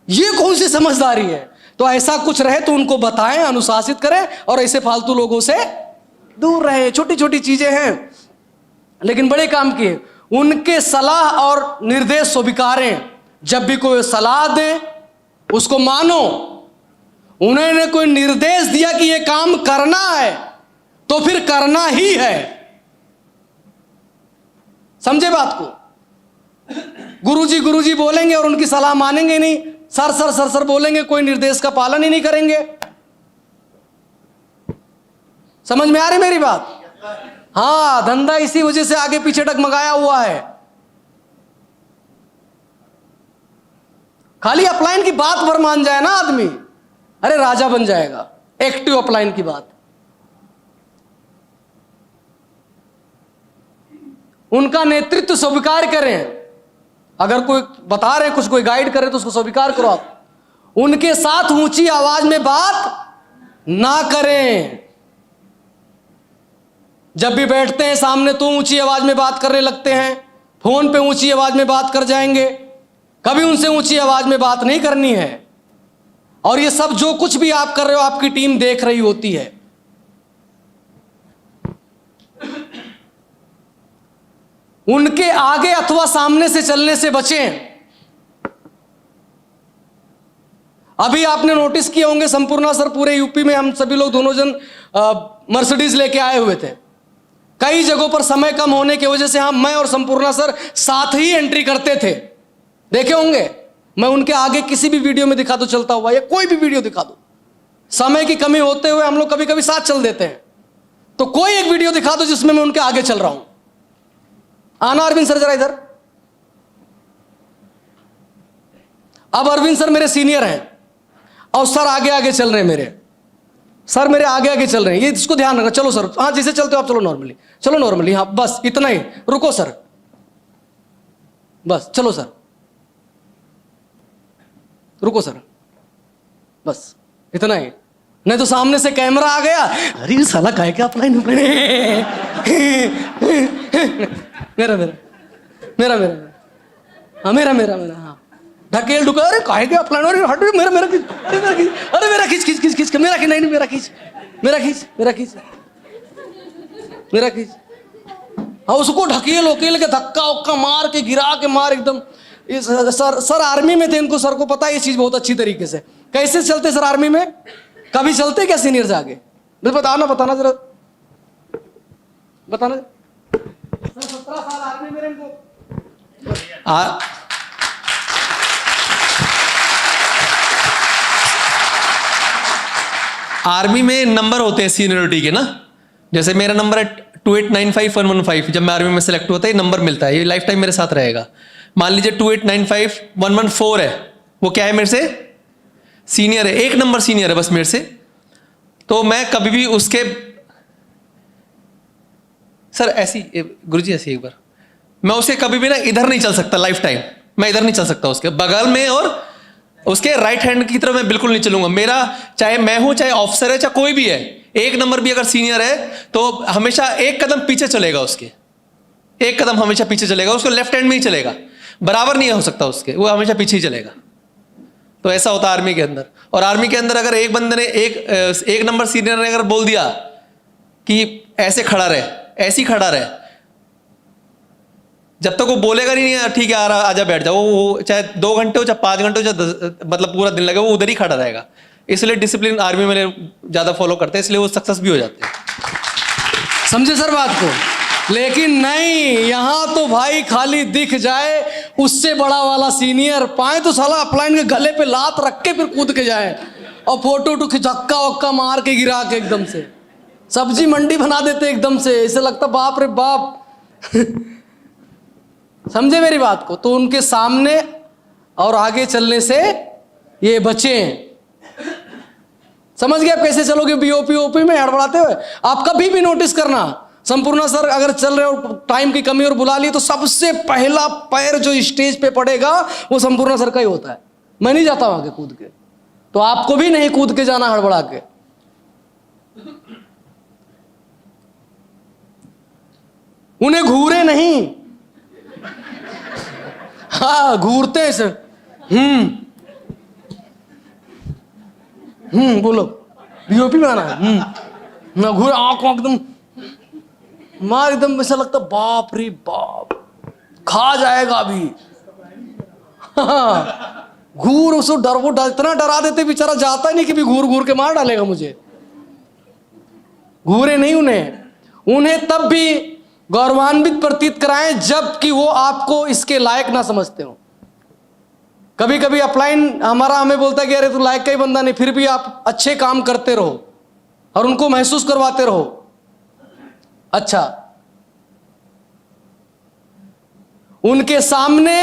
ये कौन सी समझदारी है? तो ऐसा कुछ रहे तो उनको बताएं, अनुशासित करें, और ऐसे फालतू लोगों से दूर रहे। छोटी छोटी चीजें हैं लेकिन बड़े काम की है। उनके सलाह और निर्देश स्वीकारें। जब भी कोई सलाह दे उसको मानो। उन्होंने कोई निर्देश दिया कि यह काम करना है तो फिर करना ही है। समझे बात को? गुरुजी बोलेंगे और उनकी सलाह मानेंगे नहीं, सर बोलेंगे, कोई निर्देश का पालन ही नहीं करेंगे। समझ में आ रही मेरी बात? हाँ, धंधा इसी वजह से आगे पीछे डगमगाया हुआ है। खाली अपलाइन की बात भर मान जाए ना आदमी, अरे राजा बन जाएगा। एक्टिव अपलाइन की बात। उनका नेतृत्व स्वीकार करें। अगर कोई बता रहे कुछ, कोई गाइड करे तो उसको स्वीकार करो आप। उनके साथ ऊंची आवाज में बात ना करें। जब भी बैठते हैं सामने तो ऊंची आवाज में बात करने लगते हैं, फोन पे ऊंची आवाज में बात कर जाएंगे। कभी उनसे ऊंची आवाज में बात नहीं करनी है। और ये सब जो कुछ भी आप कर रहे हो आपकी टीम देख रही होती है। उनके आगे अथवा सामने से चलने से बचें। अभी आपने नोटिस किए होंगे, संपूर्णा सर पूरे यूपी में हम सभी लोग दोनों जन मर्सिडीज लेके आए हुए थे। कई जगहों पर समय कम होने की वजह से मैं और संपूर्णा सर साथ ही एंट्री करते थे। देखे होंगे, मैं उनके आगे किसी भी वीडियो में दिखा दो चलता हुआ, या कोई भी वीडियो दिखा दो, समय की कमी होते हुए हम लोग कभी कभी साथ चल देते हैं। तो कोई एक वीडियो दिखा दो जिसमें मैं उनके आगे चल रहा हूं। आना अरविंद सर जरा इधर। अब अरविंद सर मेरे सीनियर हैं और सर आगे आगे चल रहे हैं। सर मेरे आगे आगे चल रहे हैं, ये इसको ध्यान रखना। चलो सर, हाँ जैसे चलते हो आप चलो नॉर्मली, चलो नॉर्मली, हाँ बस इतना ही। रुको सर, बस चलो सर, रुको सर, बस इतना ही। नहीं तो सामने से कैमरा आ गया, अरे साला काय क्या अपलाइन मेरा मेरा मेरा मेरा हाँ मेरा मेरा मेरा हाँ ढकेल ढुका, अरे काहे के अपलाइन, अरे हट मेरा मेरा खींच, अरे मेरा खींच खींच खींच खींच मेरा खींच, नहीं मेरा खींच मेरा खींच मेरा खींच मेरा खींच। हाँ उसको ढकेल उकेल के धक्का उक्का मार के गिरा के मार एकदम। सर आर्मी में थे, इनको सर को पता है ये चीज बहुत अच्छी तरीके से। कैसे चलते सर आर्मी में? कभी चलते क्या सीनियर से आगे? बताना जरा, बताना। 17 साल आर्मी में इनको आर्मी में नंबर होते हैं सीनियरिटी के ना, जैसे मेरा नंबर है 2895115, जब मैं आर्मी में सेलेक्ट हुआ था ये नंबर मिलता है, ये लाइफ टाइम मेरे साथ रहेगा। मान लीजिए 2895114 है, वो क्या है मेरे से सीनियर है, एक नंबर सीनियर है बस मेरे से। तो मैं कभी भी उसके, सर ऐसी गुरुजी ऐसी एक बार, मैं उसके कभी भी ना इधर नहीं चल सकता लाइफ टाइम, मैं इधर नहीं चल सकता उसके बगल में, और उसके राइट हैंड की तरफ मैं बिल्कुल नहीं चलूंगा। मेरा चाहे मैं हूं, चाहे ऑफिसर है, चाहे कोई भी है, एक नंबर भी अगर सीनियर है तो हमेशा एक कदम पीछे चलेगा उसके, एक कदम हमेशा पीछे चलेगा, उसको लेफ्ट हैंड में ही चलेगा, बराबर नहीं हो सकता उसके, वो हमेशा पीछे ही चलेगा। तो ऐसा होता है आर्मी के अंदर। और आर्मी के अंदर अगर एक बंदे ने एक नंबर सीनियर ने अगर बोल दिया कि ऐसे खड़ा रहे, ऐसी खड़ा रहे, जब तक वो बोलेगा नहीं ठीक है आजा बैठ जाओ, वो चाहे 2 घंटे हो, चाहे 5 घंटे हो, चाहे मतलब पूरा दिन लगे, वो उधर ही खड़ा रहेगा। इसलिए डिसिप्लिन आर्मी में ज्यादा फॉलो करते हैं, इसलिए वो सक्सेस भी हो जाते हैं। समझे सर बात को? लेकिन नहीं, यहां तो भाई खाली दिख जाए उससे बड़ा वाला सीनियर, पाए तो साला अपलाइन के गले पे लात रख के फिर कूद के जाए, और फोटो टू झक्का वक्का मार के गिरा के एकदम से सब्जी मंडी बना देते एकदम से, ऐसे लगता बाप रे बाप। समझे मेरी बात को? तो उनके सामने और आगे चलने से ये बचे हैं। समझ गए आप कैसे चलोगे बीओपी ओपी में हड़बड़ाते हुए? आप कभी भी नोटिस करना, संपूर्ण सर अगर चल रहे हो, टाइम की कमी और बुला ली, तो सबसे पहला पैर जो स्टेज पे पड़ेगा वो संपूर्ण सर का ही होता है। मैं नहीं जाता वहां के कूद के, तो आपको भी नहीं कूद के जाना हड़बड़ा के। उन्हें घूरे नहीं, हाँ घूरते हैं सर। बोलो बीओपी में आना है, ना घूरे आंख एकदम मार, एकदम ऐसा लगता बाप रे बाप खा जाएगा अभी। हाँ, घूर उसको इतना डरा देते बेचारा जाता ही नहीं कि भी घूर घूर के मार डालेगा मुझे। घूरे नहीं उन्हें तब भी गौरवान्वित प्रतीत कराएं जबकि वो आपको इसके लायक ना समझते हो। कभी कभी अपलाइन हमें बोलता है कि अरे तू लायक का ही बंदा नहीं, फिर भी आप अच्छे काम करते रहो और उनको महसूस करवाते रहो। अच्छा, उनके सामने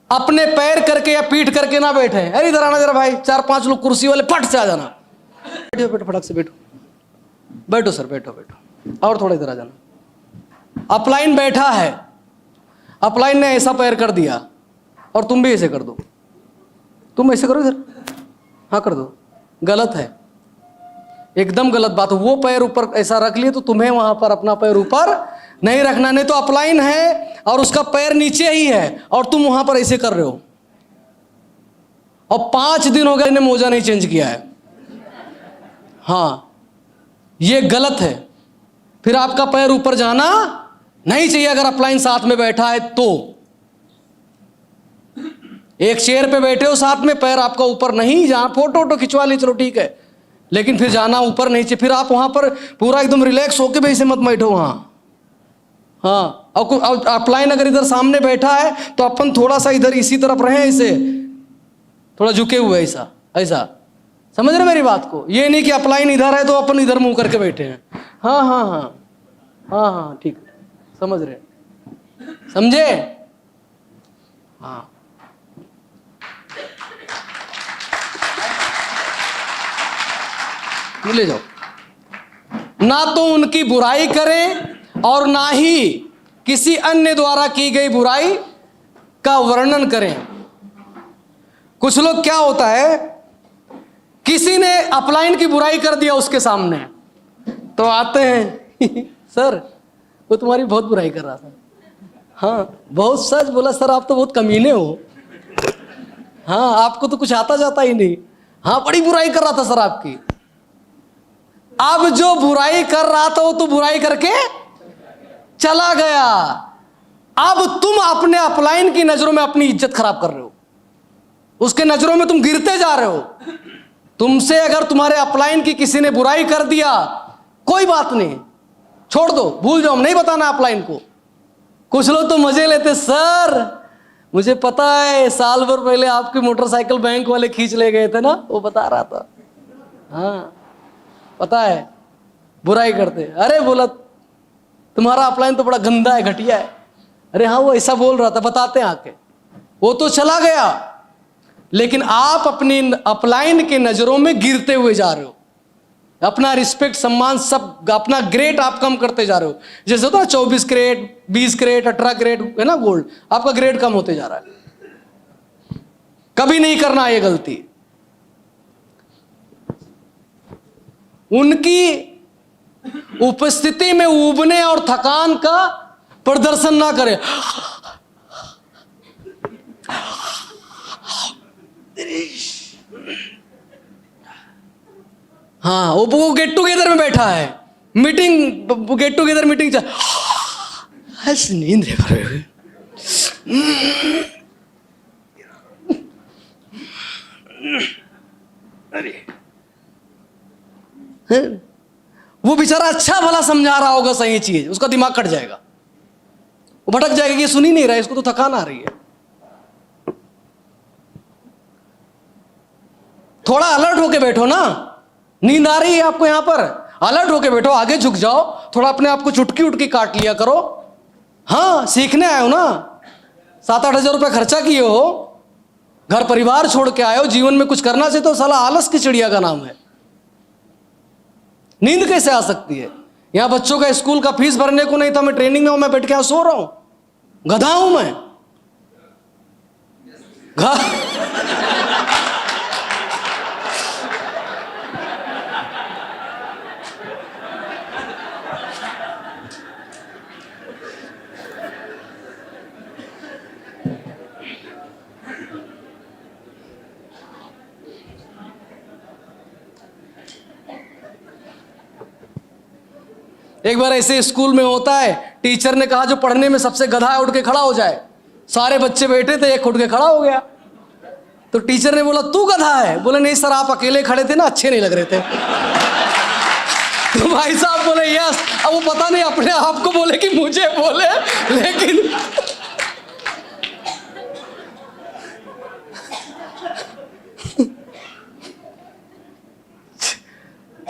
अपने पैर करके या पीठ करके ना बैठे। अरे इधर आना जरा भाई, 4-5 लोग कुर्सी वाले फट से आ जाना, बैठो बैठो फटक से बैठो, बैठो सर बैठो बैठो, और थोड़ा इधर आ जाना। अपलाइन बैठा है, अपलाइन ने ऐसा पैर कर दिया और तुम भी ऐसे कर दो, तुम ऐसे करो इधर, हाँ कर दो, गलत है, एकदम गलत बात है। वो पैर ऊपर ऐसा रख लिए तो तुम्हें वहां पर अपना पैर ऊपर नहीं रखना, नहीं तो अपलाइन है और उसका पैर नीचे ही है और तुम वहां पर ऐसे कर रहे हो। और 5 दिन हो गए इन्हें मोजा नहीं चेंज किया है। हाँ, ये गलत है। फिर आपका पैर ऊपर जाना नहीं चाहिए अगर अपलाइन साथ में बैठा है तो। एक चेयर पे बैठे हो साथ में, पैर आपका ऊपर नहीं, जहां फोटो वोटो खिंचवा ली चलो ठीक है, लेकिन फिर जाना ऊपर नहीं चाहिए। फिर आप वहां पर पूरा एकदम रिलैक्स होके भी ऐसे मत बैठो वहां। हाँ, और अपलाइन अगर इधर सामने बैठा है तो अपन थोड़ा सा इधर इसी तरफ रहे, ऐसे थोड़ा झुके हुए, ऐसा ऐसा, समझ रहे मेरी बात को? ये नहीं कि अपलाइन इधर है तो अपन इधर मुंह करके बैठे हैं। हाँ हाँ हाँ हाँ हाँ ठीक, समझ रहे, समझे? हाँ, ले जाओ। ना तो उनकी बुराई करें और ना ही किसी अन्य द्वारा की गई बुराई का वर्णन करें। कुछ लोग क्या होता है, किसी ने अपलाइन की बुराई कर दिया उसके सामने तो आते हैं सर वो तुम्हारी बहुत बुराई कर रहा था। हाँ, बहुत सच बोला सर, आप तो बहुत कमीने हो। हाँ, आपको तो कुछ आता जाता ही नहीं। हाँ, बड़ी बुराई कर रहा था सर आपकी। अब जो बुराई कर रहा था वो तो बुराई करके चला गया। अब तुम अपने अपलाइन की नजरों में अपनी इज्जत खराब कर रहे हो, उसके नजरों में तुम गिरते जा रहे हो। तुमसे अगर तुम्हारे अपलाइन की किसी ने बुराई कर दिया, कोई बात नहीं, छोड़ दो, भूल जाओ, नहीं बताना अपलाइन को। कुछ लोग तो मजे लेते, सर मुझे पता है साल भर पहले आपकी मोटरसाइकिल बैंक वाले खींच ले गए थे ना, वो बता रहा था। हाँ पता है, बुराई करते। अरे बोला तुम्हारा अपलाइन तो बड़ा गंदा है, घटिया है। अरे हाँ वो ऐसा बोल रहा था, बताते हैं आके। वो तो चला गया, लेकिन आप अपनी अपलाइन के नजरों में गिरते हुए जा रहे हो। अपना रिस्पेक्ट, सम्मान, सब अपना ग्रेड आप कम करते जा रहे हो। जैसे होता है 24 कैरेट, 20 कैरेट, 18 कैरेट है ना गोल्ड, आपका ग्रेड कम होते जा रहा है। कभी नहीं करना ये गलती। उनकी उपस्थिति में ऊबने और थकान का प्रदर्शन ना करें। हाँ वो गेट टुगेदर में बैठा है, मीटिंग, गेट टुगेदर मीटिंग चल, नींद है। वो बेचारा अच्छा भला समझा रहा होगा सही चीज, उसका दिमाग कट जाएगा, वो भटक जाएगा कि ये सुन ही नहीं रहा है, इसको तो थकान आ रही है। थोड़ा अलर्ट होके बैठो ना, नींद आ रही है आपको यहां पर, अलर्ट होके बैठो, आगे झुक जाओ, थोड़ा अपने आप को चुटकी उटकी काट लिया करो। हाँ सीखने आए हो ना, 7-8 हजार रुपये खर्चा किए हो, घर परिवार छोड़ के आए हो, जीवन में कुछ करना चाहिए। तो साला आलस की चिड़िया का नाम है। नींद कैसे आ सकती है? यहां बच्चों का स्कूल का फीस भरने को नहीं था, मैं ट्रेनिंग में हूं, मैं बैठ के यहां सो रहा हूं, गधा हूं मैं। एक बार ऐसे स्कूल में होता है, टीचर ने कहा जो पढ़ने में सबसे गधा है उठ के खड़ा हो जाए। सारे बच्चे बैठे थे, एक उठ के खड़ा हो गया। तो टीचर ने बोला तू गधा है? बोले नहीं सर, आप अकेले खड़े थे ना, अच्छे नहीं लग रहे थे। तो भाई साहब बोले यस। अब वो पता नहीं अपने आप को बोले कि मुझे बोले, लेकिन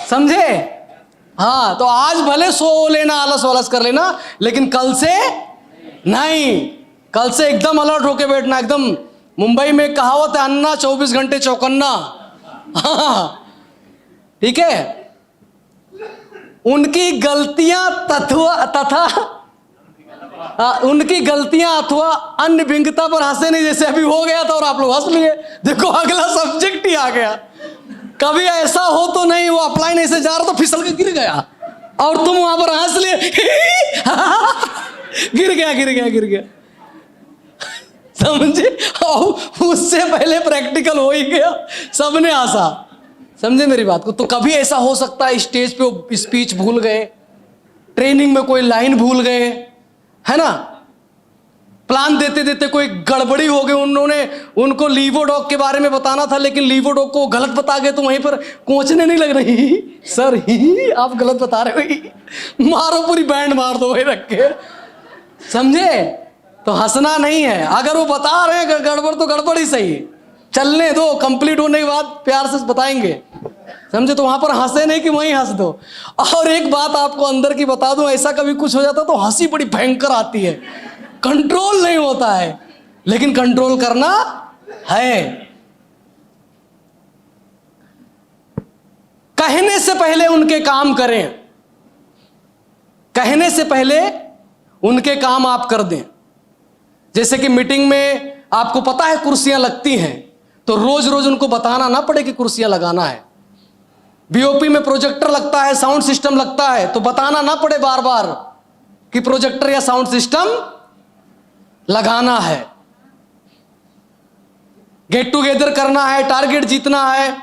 समझे? हाँ तो आज भले सो लेना, आलस वालस कर लेना, लेकिन कल से नहीं, कल से एकदम अलर्ट होके बैठना। एकदम, मुंबई में एक कहावत है, अन्ना 24 घंटे चौकन्ना। हाँ ठीक है। उनकी गलतियां उनकी गलतियां अथवा अन्य विंगता पर हंसे नहीं, जैसे अभी हो गया था और आप लोग हंस लिए। देखो अगला सब्जेक्ट ही आ गया। कभी ऐसा हो तो नहीं, वो अपलाइन ऐसे जा रहा तो फिसल के गिर गया और तुम वहां पर हंस लिए। गिर गया समझे? और उससे पहले प्रैक्टिकल हो ही गया, सबने हंसा। समझे मेरी बात को? तो कभी ऐसा हो सकता है स्टेज पे वो स्पीच भूल गए, ट्रेनिंग में कोई लाइन भूल गए, है ना, प्लान देते देते कोई गड़बड़ी हो गई, उन्होंने उनको लीवोडॉग के बारे में बताना था लेकिन लीवोडॉग को गलत बता गए, तो वहीं पर कोचने नहीं लग रही सर, ही आप गलत बता रहे हो, ही मारो, पूरी बैंड मार दो वहीं रख के। समझे? तो हंसना नहीं है। अगर वो बता रहे हैं गड़बड़ तो गड़बड़ ही सही, चलने दो, कंप्लीट होने के बाद प्यार से बताएंगे। समझे? तो वहां पर हंसे नहीं कि वहीं हंस दो। और एक बात आपको अंदर की बता दूं, ऐसा कभी कुछ हो जाता तो हंसी बड़ी भयंकर आती है, कंट्रोल नहीं होता है, लेकिन कंट्रोल करना है। कहने से पहले उनके काम करें, कहने से पहले उनके काम आप कर दें। जैसे कि मीटिंग में आपको पता है कुर्सियां लगती हैं, तो रोज रोज उनको बताना ना पड़े कि कुर्सियां लगाना है। बीओपी में प्रोजेक्टर लगता है, साउंड सिस्टम लगता है, तो बताना ना पड़े बार बार कि प्रोजेक्टर या साउंड सिस्टम लगाना है। गेट टुगेदर करना है, टारगेट जीतना है,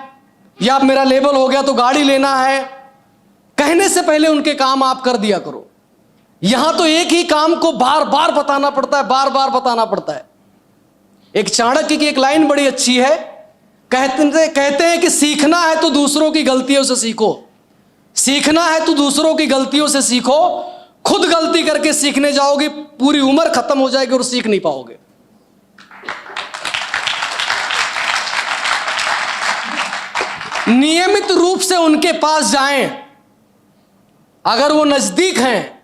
या मेरा लेवल हो गया तो गाड़ी लेना है, कहने से पहले उनके काम आप कर दिया करो। यहां तो एक ही काम को बार बार बताना पड़ता है, बार बार बताना पड़ता है। एक चाणक्य की एक लाइन बड़ी अच्छी है, कहते हैं कि सीखना है तो दूसरों की गलतियों से सीखो, सीखना है तो दूसरों की गलतियों से सीखो, खुद गलती करके सीखने जाओगे पूरी उम्र खत्म हो जाएगी और सीख नहीं पाओगे। नियमित रूप से उनके पास जाएं, अगर वो नजदीक हैं,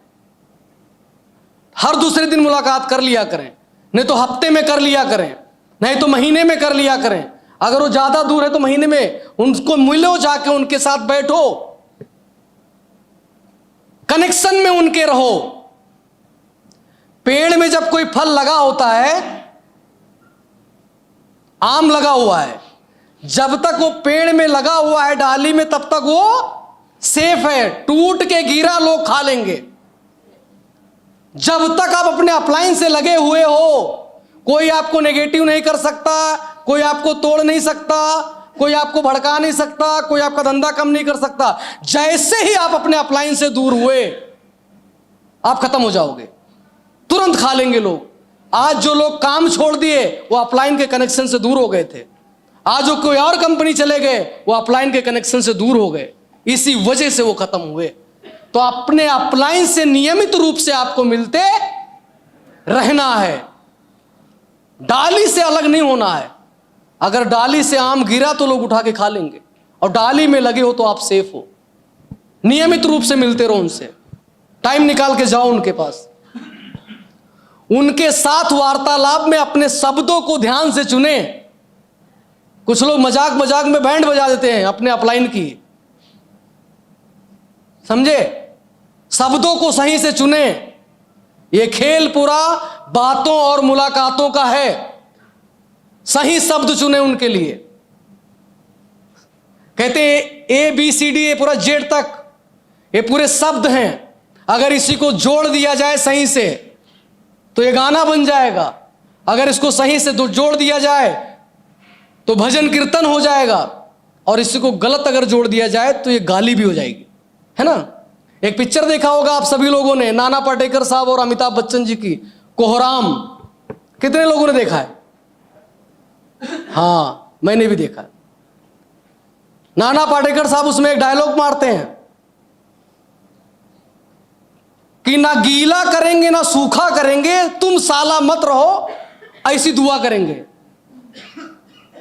हर दूसरे दिन मुलाकात कर लिया करें, नहीं तो हफ्ते में कर लिया करें, नहीं तो महीने में कर लिया करें। अगर वो ज्यादा दूर है तो महीने में उनको मिलो, जाके उनके साथ बैठो, कनेक्शन में उनके रहो। पेड़ में जब कोई फल लगा होता है, आम लगा हुआ है, जब तक वो पेड़ में लगा हुआ है डाली में, तब तक वो सेफ है। टूट के गिरा लोग खा लेंगे। जब तक आप अपने अप्लायंस से लगे हुए हो, कोई आपको नेगेटिव नहीं कर सकता, कोई आपको तोड़ नहीं सकता, कोई आपको भड़का नहीं सकता, कोई आपका धंधा कम नहीं कर सकता। जैसे ही आप अपने अप्लायंस से दूर हुए, आप खत्म हो जाओगे, तुरंत खा लेंगे लोग। आज जो लोग काम छोड़ दिए वो अपलाइन के कनेक्शन से दूर हो गए थे। आज जो कोई और कंपनी चले गए वो अपलाइन के कनेक्शन से दूर हो गए, इसी वजह से वो खत्म हुए। तो अपने अपलाइन से नियमित रूप से आपको मिलते रहना है, डाली से अलग नहीं होना है। अगर डाली से आम गिरा तो लोग उठा के खा लेंगे, और डाली में लगे हो तो आप सेफ हो। नियमित रूप से मिलते रहो उनसे, टाइम निकाल के जाओ उनके पास, उनके साथ वार्तालाप में अपने शब्दों को ध्यान से चुने। कुछ लोग मजाक मजाक में बैंड बजा देते हैं अपने अपलाइन की, समझे? शब्दों को सही से चुने। ये खेल पूरा बातों और मुलाकातों का है। सही शब्द चुने उनके लिए। कहते हैं ABCD, ये पूरा जेड तक, ये पूरे शब्द हैं। अगर इसी को जोड़ दिया जाए सही से तो ये गाना बन जाएगा। अगर इसको सही से जोड़ दिया जाए तो भजन कीर्तन हो जाएगा, और इसी को गलत अगर जोड़ दिया जाए तो ये गाली भी हो जाएगी, है ना? एक पिक्चर देखा होगा आप सभी लोगों ने, नाना पाटेकर साहब और अमिताभ बच्चन जी की, कोहराम। कितने लोगों ने देखा है? हाँ, मैंने भी देखा। नाना पाटेकर साहब उसमें एक डायलॉग मारते हैं कि ना गीला करेंगे ना सूखा करेंगे, तुम साला मत रहो, ऐसी दुआ करेंगे।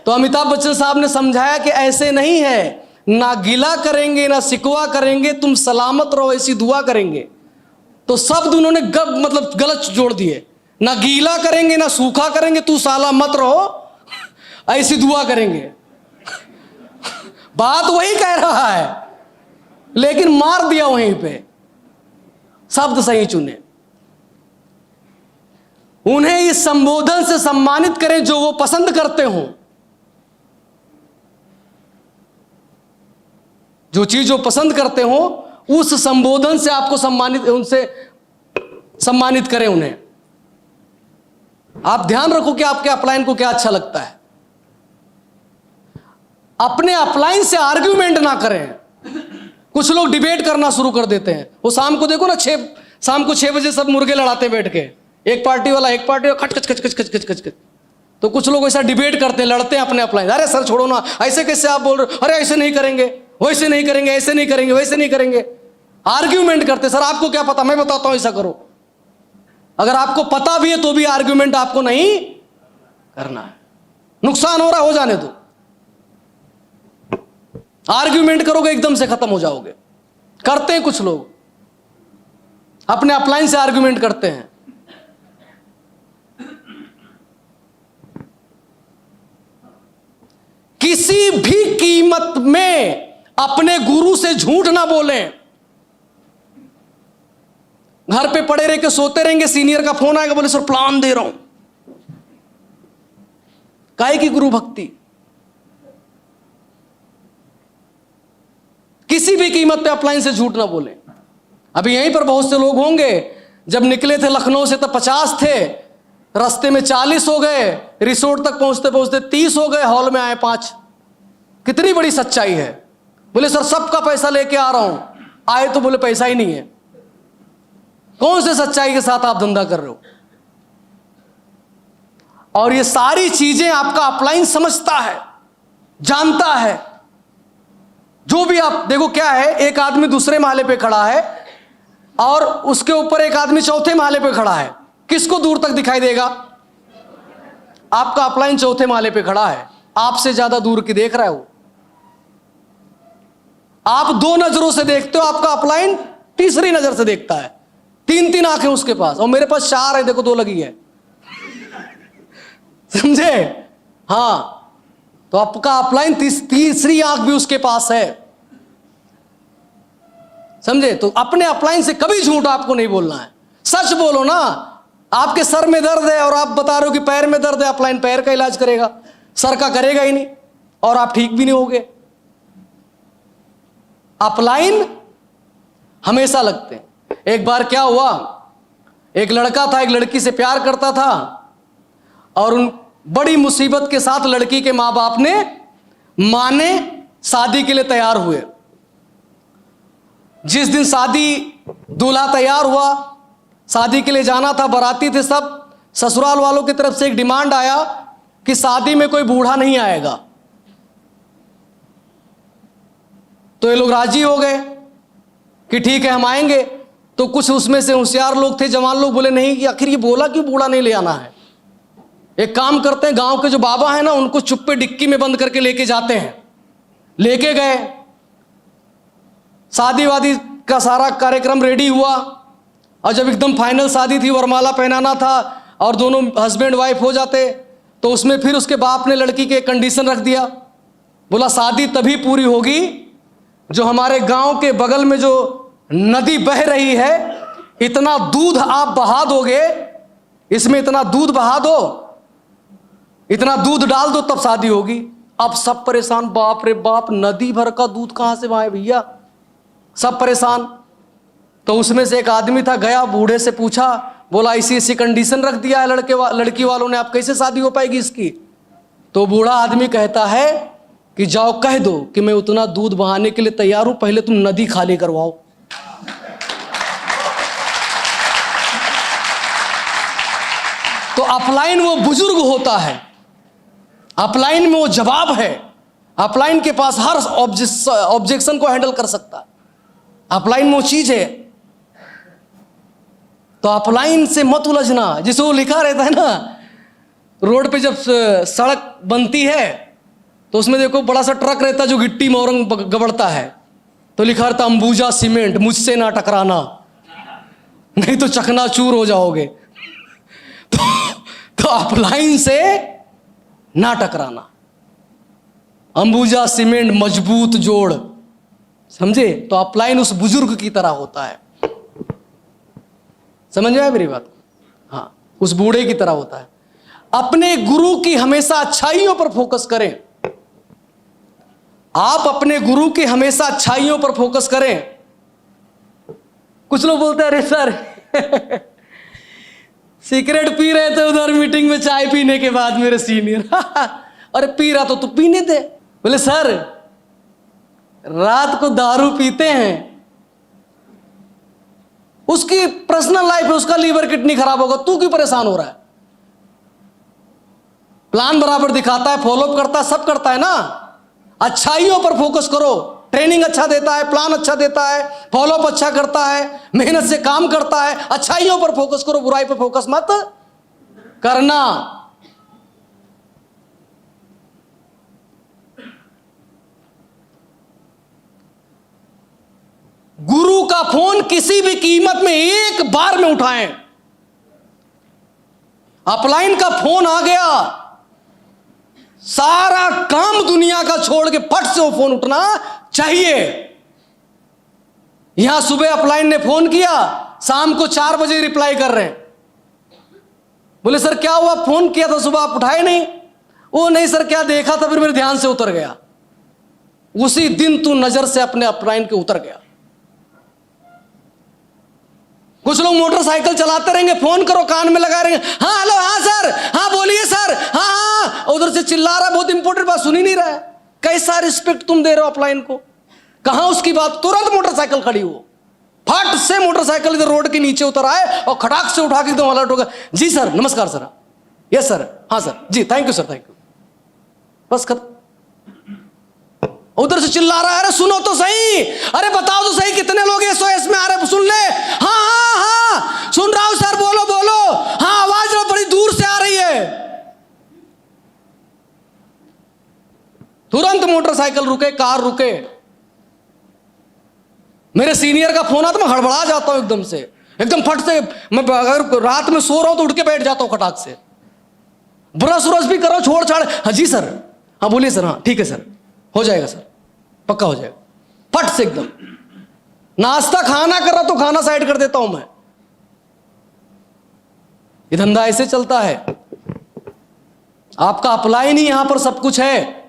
तो अमिताभ बच्चन साहब ने समझाया कि ऐसे नहीं है, ना गीला करेंगे ना सिकवा करेंगे, तुम सलामत रहो, ऐसी दुआ करेंगे। तो शब्द उन्होंने मतलब गलत जोड़ दिए। ना गीला करेंगे ना सूखा करेंगे, तू साला मत रहो, ऐसी दुआ करेंगे। बात वही कह रहा है, लेकिन मार दिया वहीं पे। शब्द सही चुने। उन्हें इस संबोधन से सम्मानित करें जो वो पसंद करते हो। जो चीज वो पसंद करते हो उस संबोधन से आपको उनसे सम्मानित करें उन्हें। आप ध्यान रखो कि आपके अपलाइन को क्या अच्छा लगता है। अपने अपलाइन से आर्ग्यूमेंट ना करें। कुछ लोग डिबेट करना शुरू कर देते हैं। वो शाम को देखो ना, शाम को 6 बजे सब मुर्गे लड़ाते बैठ के, एक पार्टी वाला खच खच खच खच खच खच खच। तो कुछ लोग ऐसा डिबेट करते हैं, लड़ते हैं अपने अपलाइन। अरे सर छोड़ो ना, ऐसे कैसे आप बोल रहे हो, अरे ऐसे नहीं करेंगे, वैसे नहीं करेंगे, ऐसे नहीं करेंगे, वैसे नहीं करेंगे। आर्ग्यूमेंट करते। सर आपको क्या पता, मैं बताता हूं ऐसा करो। अगर आपको पता भी है तो भी आर्ग्यूमेंट आपको नहीं करना है। नुकसान हो रहा हो जाने दो। आर्ग्यूमेंट करोगे एकदम से खत्म हो जाओगे। करते हैं कुछ लोग, अपने अपलाइन से आर्ग्यूमेंट करते हैं। किसी भी कीमत में अपने गुरु से झूठ ना बोलें। घर पे पड़े रह के सोते रहेंगे, सीनियर का फोन आएगा, बोले सर प्लान दे रहा हूं। काहे की गुरु भक्ति? किसी भी कीमत पे अपलाइन से झूठ ना बोले। अभी यहीं पर बहुत से लोग होंगे, जब निकले थे लखनऊ से तब 50 थे, रास्ते में 40 हो गए, रिसोर्ट तक पहुंचते पहुंचते 30 हो गए, हॉल में आए 5। कितनी बड़ी सच्चाई है। बोले सर सबका पैसा लेके आ रहा हूं, आए तो बोले पैसा ही नहीं है। कौन से सच्चाई के साथ आप धंधा कर रहे हो? और ये सारी चीजें आपका अपलाइन समझता है, जानता है। जो भी आप देखो क्या है, एक आदमी दूसरे माले पे खड़ा है और उसके ऊपर एक आदमी चौथे माले पे खड़ा है, किसको दूर तक दिखाई देगा? आपका अपलाइन चौथे माले पे खड़ा है, आपसे ज्यादा दूर की देख रहा है वो। आप 2 नजरों से देखते हो, आपका अपलाइन तीसरी नजर से देखता है। 3-3 आंखें उसके पास, और मेरे पास 4 है, देखो 2 लगी है। समझे? हाँ, तो आपका अपलाइन तीसरी आंख भी उसके पास है। समझे? तो अपने अपलाइन से कभी झूठ आपको नहीं बोलना है, सच बोलो ना। आपके सर में दर्द है और आप बता रहे हो कि पैर में दर्द है, अपलाइन पैर का इलाज करेगा, सर का करेगा ही नहीं, और आप ठीक भी नहीं होगे। अपलाइन हमेशा लगते हैं। एक बार क्या हुआ, एक लड़का था, एक लड़की से प्यार करता था, और उन बड़ी मुसीबत के साथ लड़की के मां बाप ने माने शादी के लिए तैयार हुए। जिस दिन शादी, दूल्हा तैयार हुआ, शादी के लिए जाना था, बाराती थे सब, ससुराल वालों की तरफ से एक डिमांड आया कि शादी में कोई बूढ़ा नहीं आएगा। तो ये लोग राजी हो गए कि ठीक है हम आएंगे। तो कुछ उसमें से होशियार लोग थे, जवान लोग, बोले नहीं, कि आखिर ये बोला क्यों बूढ़ा नहीं ले आना है। एक काम करते हैं, गांव के जो बाबा हैं ना, उनको चुप्पे डिक्की में बंद करके लेके जाते हैं। लेके गए, शादी वादी का सारा कार्यक्रम रेडी हुआ, और जब एकदम फाइनल शादी थी, वरमाला पहनाना था और दोनों हस्बैंड वाइफ हो जाते, तो उसमें फिर उसके बाप ने लड़की के कंडीशन रख दिया। बोला शादी तभी पूरी होगी जो हमारे गांव के बगल में जो नदी बह रही है, इतना दूध आप बहा दोगे, इसमें इतना दूध बहा दो, इतना दूध डाल दो, तब शादी होगी। अब सब परेशान, बाप रे बाप, नदी भर का दूध कहां से बहाए भैया, सब परेशान। तो उसमें से एक आदमी था, गया बूढ़े से पूछा, बोला ऐसी कंडीशन रख दिया है लड़की वालों ने, आप कैसे शादी हो पाएगी इसकी। तो बूढ़ा आदमी कहता है कि जाओ कह दो कि मैं उतना दूध बहाने के लिए तैयार हूं, पहले तुम नदी खाली करवाओ। तो अपलाइन वो बुजुर्ग होता है, अपलाइन में वो जवाब है, अपलाइन के पास हर ऑब्जेक्शन को हैंडल कर सकता है, अपलाइन में वो चीज है। तो अपलाइन से मत उलझना। जिसे वो लिखा रहता है ना, रोड पे जब सड़क बनती है तो उसमें देखो बड़ा सा ट्रक रहता है जो गिट्टी मोरंग गबड़ता है, तो लिखा रहता अंबुजा सीमेंट, मुझसे ना टकराना नहीं तो चकनाचूर हो जाओगे। तो अपलाइन से ना टकराना, अंबुजा सीमेंट मजबूत जोड़, समझे? तो अपलाइन उस बुजुर्ग की तरह होता है, समझ में आया मेरी बात? हाँ, उस बूढ़े की तरह होता है। अपने गुरु की हमेशा अच्छाइयों पर फोकस करें। आप अपने गुरु की हमेशा अच्छाइयों पर फोकस करें। कुछ लोग बोलते हैं अरे सर सिगरेट पी रहे थे उधर मीटिंग में, चाय पीने के बाद मेरे सीनियर अरे पी रहा तो तू पीने दे। बोले सर रात को दारू पीते हैं, उसकी पर्सनल लाइफ है, उसका लीवर किडनी खराब होगा, तू क्यों परेशान हो रहा है? प्लान बराबर दिखाता है, फॉलोअप करता है, सब करता है ना। अच्छाइयों पर फोकस करो। ट्रेनिंग अच्छा देता है, प्लान अच्छा देता है, फॉलोअप अच्छा करता है, मेहनत से काम करता है। अच्छाइयों पर फोकस करो, बुराई पर फोकस मत करना। गुरु का फोन किसी भी कीमत में एक बार में उठाएं। अपलाइन का फोन आ गया, सारा काम दुनिया का छोड़ के फट से वो फोन उठना चाहिए। यहां सुबह अपलाइन ने फोन किया, शाम को 4 बजे रिप्लाई कर रहे हैं। बोले सर क्या हुआ, फोन किया था सुबह आप उठाए नहीं? वो नहीं सर, क्या देखा था, फिर मेरे ध्यान से उतर गया। उसी दिन तू नजर से अपने अपलाइन के उतर गया। कुछ लोग मोटरसाइकिल चलाते रहेंगे, फोन करो कान में लगा रहेंगे, हाँ हेलो, हाँ सर, हाँ बोलिए सर, हाँ हाँ, उधर से चिल्ला रहा, बहुत इंपॉर्टेंट बात सुन ही नहीं रहा है। कैसा रिस्पेक्ट तुम दे रहे हो अपलाइन को? कहां उसकी बात? तुरंत मोटरसाइकिल खड़ी हो, फट से मोटरसाइकिल इधर रोड के नीचे उतर आए और खटाक से उठा के एकदम अलर्ट हो गया। जी सर, नमस्कार सर, यस सर, हाँ सर, जी thank you sir, thank you, बस खत्म। उधर से चिल्ला रहा है, अरे सुनो तो सही, अरे बताओ तो सही कितने लोग SOS में आ रहे, सुन ले। हाँ हाँ हाँ सुन रहा हूं सर, बोलो बोलो, हाँ आवाज बड़ी दूर से आ रही है। तुरंत मोटरसाइकिल रुके, कार रुके। मेरे सीनियर का फोन आता मैं हड़बड़ा जाता हूं एकदम से, एकदम फट से। मैं अगर रात में सो रहा हूं तो उठ के बैठ जाता हूं खटाक से। ब्रश व्रश भी करो, छोड़ छाड़, हाँ जी सर, हाँ बोलिए सर, हाँ ठीक है सर, हो जाएगा सर, पक्का हो जाएगा, फट से एकदम। नाश्ता खाना कर रहा तो खाना साइड कर देता हूं मैं। ये धंधा ऐसे चलता है। आपका अप्लाई नहीं, यहां पर सब कुछ है।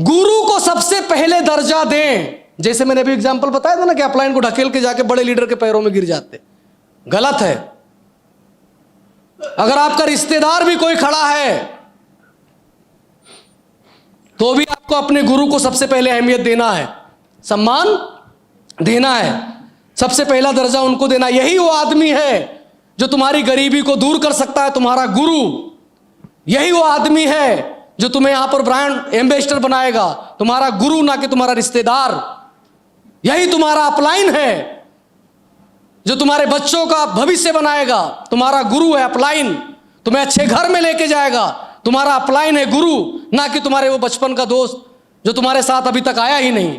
गुरु को सबसे पहले दर्जा दें। जैसे मैंने अभी एग्जांपल बताया था ना कि अपलाइन को ढकेल के जाके बड़े लीडर के पैरों में गिर जाते, गलत है। अगर आपका रिश्तेदार भी कोई खड़ा है तो भी आपको अपने गुरु को सबसे पहले अहमियत देना है, सम्मान देना है, सबसे पहला दर्जा उनको देना। यही वो आदमी है जो तुम्हारी गरीबी को दूर कर सकता है, तुम्हारा गुरु। यही वो आदमी है जो तुम्हें यहां पर ब्रांड एम्बेसडर बनाएगा, तुम्हारा गुरु, ना कि तुम्हारा रिश्तेदार। यही तुम्हारा अपलाइन है जो तुम्हारे बच्चों का भविष्य बनाएगा, तुम्हारा गुरु है अपलाइन। तुम्हें अच्छे घर में लेके जाएगा, तुम्हारा अपलाइन है गुरु, ना कि तुम्हारे वो बचपन का दोस्त जो तुम्हारे साथ अभी तक आया ही नहीं।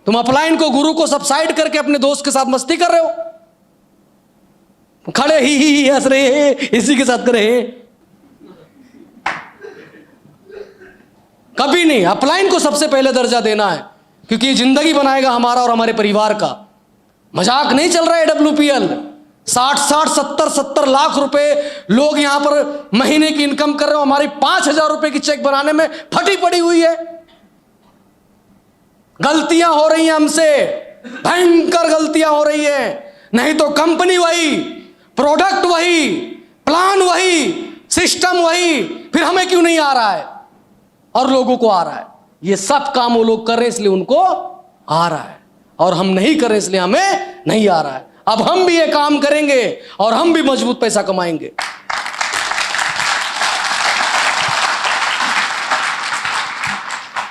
तुम अपलाइन को, गुरु को सबसाइड करके अपने दोस्त के साथ मस्ती कर रहे हो, खड़े ही हंस रहे हैं, इसी के साथ कर रहे हैं। कभी नहीं। अपलाइन को सबसे पहले दर्जा देना है, क्योंकि ये जिंदगी बनाएगा हमारा और हमारे परिवार का। मजाक नहीं चल रहा है AWPL। 60 70 लाख रुपए लोग यहां पर महीने की इनकम कर रहे हो, हमारी 5,000 रुपए की चेक बनाने में फटी पड़ी हुई है। गलतियां हो रही हैं हमसे, भयंकर गलतियां हो रही है। नहीं तो कंपनी वही, प्रोडक्ट वही, प्लान वही, सिस्टम वही, फिर हमें क्यों नहीं आ रहा है और लोगों को आ रहा है? ये सब काम वो लोग कर रहे हैं इसलिए उनको आ रहा है, और हम नहीं कर रहे इसलिए हमें नहीं आ रहा है। अब हम भी ये काम करेंगे और हम भी मजबूत पैसा कमाएंगे।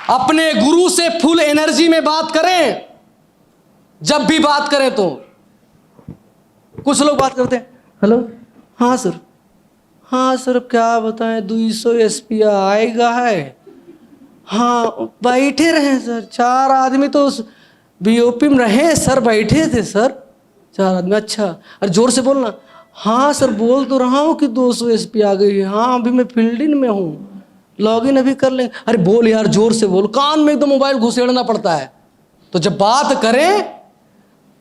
अपने गुरु से फुल एनर्जी में बात करें। जब भी बात करें तो कुछ लोग बात करते हैं, हेलो, हाँ सर, हाँ सर, क्या बताएं, 200 SP आएगा है, हाँ बैठे रहे सर, 4 आदमी तो उस BOP में रहे सर, बैठे थे सर 4 आदमी। अच्छा, अरे जोर से बोलना। हाँ सर, बोल तो रहा हूँ कि 200 SP आ गई है। हाँ अभी मैं फील्डिंग में हूँ, लॉगिन अभी कर लें। अरे बोल यार, जोर से बोल, कान में एकदम मोबाइल घुसेड़ना पड़ता है। तो जब बात करें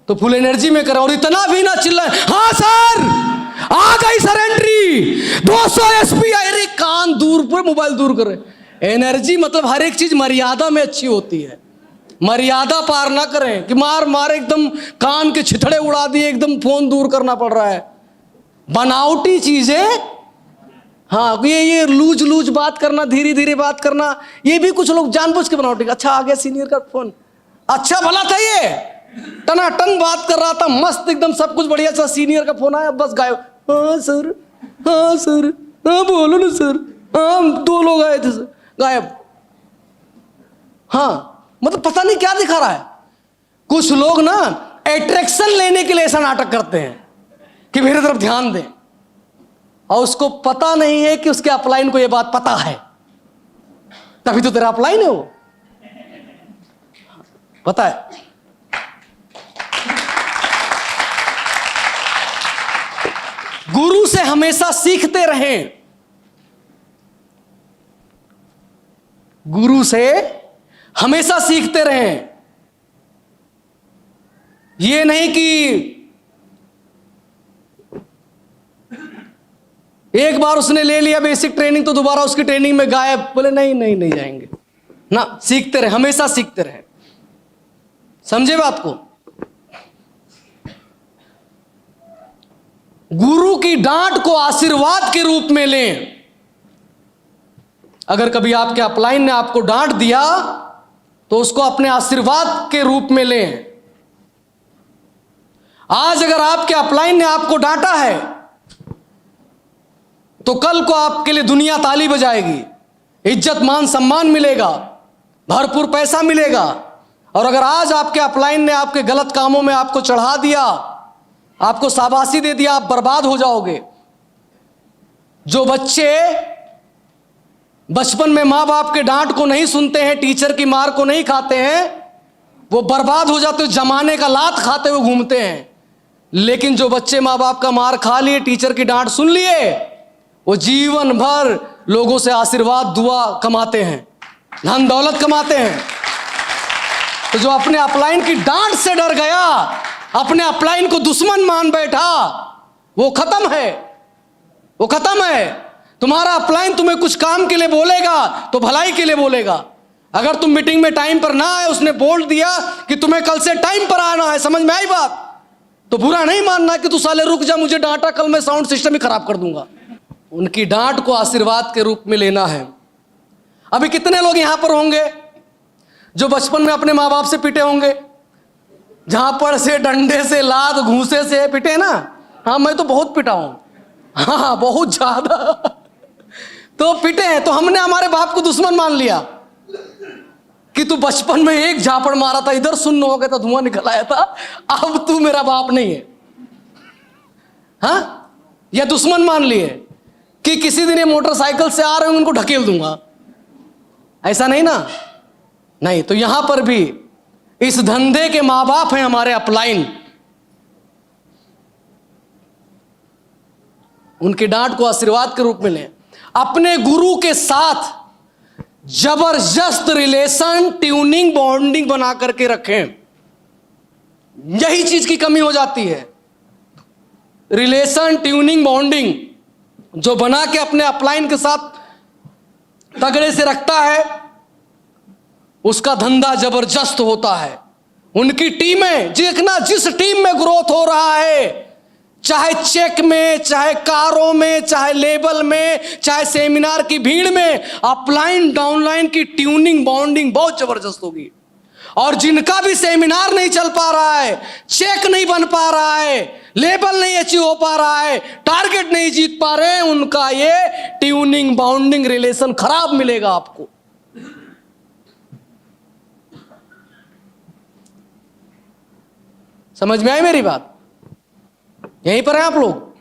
तो फुल एनर्जी में करें, और इतना भी ना चिल्लाएं, हाँ सर आ गई सर एंट्री, 200 SP। अरे कान दूर पर, मोबाइल दूर कर रहे। एनर्जी मतलब हर एक चीज मर्यादा में अच्छी होती है। मर्यादा पार ना करें कि मार एकदम कान के छितड़े उड़ा दिए, एकदम फोन दूर करना पड़ रहा है। बनावटी चीजें, हाँ ये लूज बात करना, धीरे धीरे बात करना, ये भी कुछ लोग जानबूझ के बनावटी। अच्छा आ गया सीनियर का फोन, अच्छा भला था, ये टनाटन बात कर रहा था, मस्त एकदम सब कुछ बढ़िया था, सीनियर का फोन आया, बस गायब। हाँ सर, हाँ सर, हाँ बोलो ना सर, हाँ 2 लोग आए थे सर, गायब। हाँ मतलब पता नहीं क्या दिखा रहा है। कुछ लोग ना अट्रैक्शन लेने के लिए ऐसा नाटक करते हैं कि मेरे तरफ ध्यान दें, और उसको पता नहीं है कि उसके अपलाइन को यह बात पता है, तभी तो तेरा अपलाइन है वो, पता है। गुरु से हमेशा सीखते रहें। गुरु से हमेशा सीखते रहें। ये नहीं कि एक बार उसने ले लिया बेसिक ट्रेनिंग तो दोबारा उसकी ट्रेनिंग में गायब, बोले नहीं जाएंगे ना। सीखते रहे, हमेशा सीखते रहे। समझे बात को? गुरु की डांट को आशीर्वाद के रूप में लें। अगर कभी आपके अपलाइन ने आपको डांट दिया तो उसको अपने आशीर्वाद के रूप में लें। आज अगर आपके अपलाइन ने आपको डांटा है तो कल को आपके लिए दुनिया ताली बजाएगी, इज्जत मान सम्मान मिलेगा, भरपूर पैसा मिलेगा। और अगर आज आपके अपलाइन ने आपके गलत कामों में आपको चढ़ा दिया, आपको शाबाशी दे दिया, आप बर्बाद हो जाओगे। जो बच्चे बचपन में माँ बाप के डांट को नहीं सुनते हैं, टीचर की मार को नहीं खाते हैं, वो बर्बाद हो जाते, जमाने का लात खाते हुए घूमते हैं। लेकिन जो बच्चे माँ बाप का मार खा लिए, टीचर की डांट सुन लिए, वो जीवन भर लोगों से आशीर्वाद दुआ कमाते हैं, धन दौलत कमाते हैं। तो जो अपने अपलाइन की डांट से डर गया, अपने अपलाइन को दुश्मन मान बैठा, वो खत्म है, वो खत्म है। तुम्हारा अपलाइन तुम्हें कुछ काम के लिए बोलेगा तो भलाई के लिए बोलेगा। अगर तुम मीटिंग में टाइम पर ना आए, उसने बोल दिया कि तुम्हें कल से टाइम पर आना है, समझ में आई बात, तो बुरा नहीं मानना कि तू साले रुक जा, मुझे डांटा, कल मैं साउंड सिस्टम ही खराब कर दूंगा। उनकी डांट को आशीर्वाद के रूप में लेना है। अभी कितने लोग यहां पर होंगे जो बचपन में अपने माँ बाप से पिटे होंगे, झापड़ से, डंडे से, लात घूंसे से पिटे ना? हाँ, मैं तो बहुत पिटा हूं, हाँ बहुत ज्यादा। तो पिटे हैं, तो हमने हमारे बाप को दुश्मन मान लिया कि तू बचपन में एक झापड़ मारा था, इधर सुन्न हो गया था, धुआं निकल आया था, अब तू मेरा बाप नहीं है। हाँ, या दुश्मन मान लिए कि किसी दिन ये मोटरसाइकिल से आ रहे हैं, उनको ढकेल दूंगा, ऐसा नहीं ना? नहीं। तो यहां पर भी इस धंधे के मां बाप हैं हमारे अपलाइन। उनकी डांट को आशीर्वाद के रूप में लें। अपने गुरु के साथ जबरदस्त रिलेशन, ट्यूनिंग, बॉन्डिंग बना करके रखें। यही चीज की कमी हो जाती है। रिलेशन, ट्यूनिंग, बॉन्डिंग जो बना के अपने अपलाइन के साथ तगड़े से रखता है, उसका धंधा जबरदस्त होता है। उनकी टीमें, देखना जिस टीम में ग्रोथ हो रहा है, चाहे चेक में, चाहे कारों में, चाहे लेबल में, चाहे सेमिनार की भीड़ में, अपलाइन डाउनलाइन की ट्यूनिंग, बॉन्डिंग बहुत जबरदस्त होगी। और जिनका भी सेमिनार नहीं चल पा रहा है, चेक नहीं बन पा रहा है, लेबल नहीं अचीव हो पा रहा है, टारगेट नहीं जीत पा रहे हैं, उनका ये ट्यूनिंग, बाउंडिंग रिलेशन खराब मिलेगा आपको। समझ में आई मेरी बात? यहीं पर हैं आप लोग?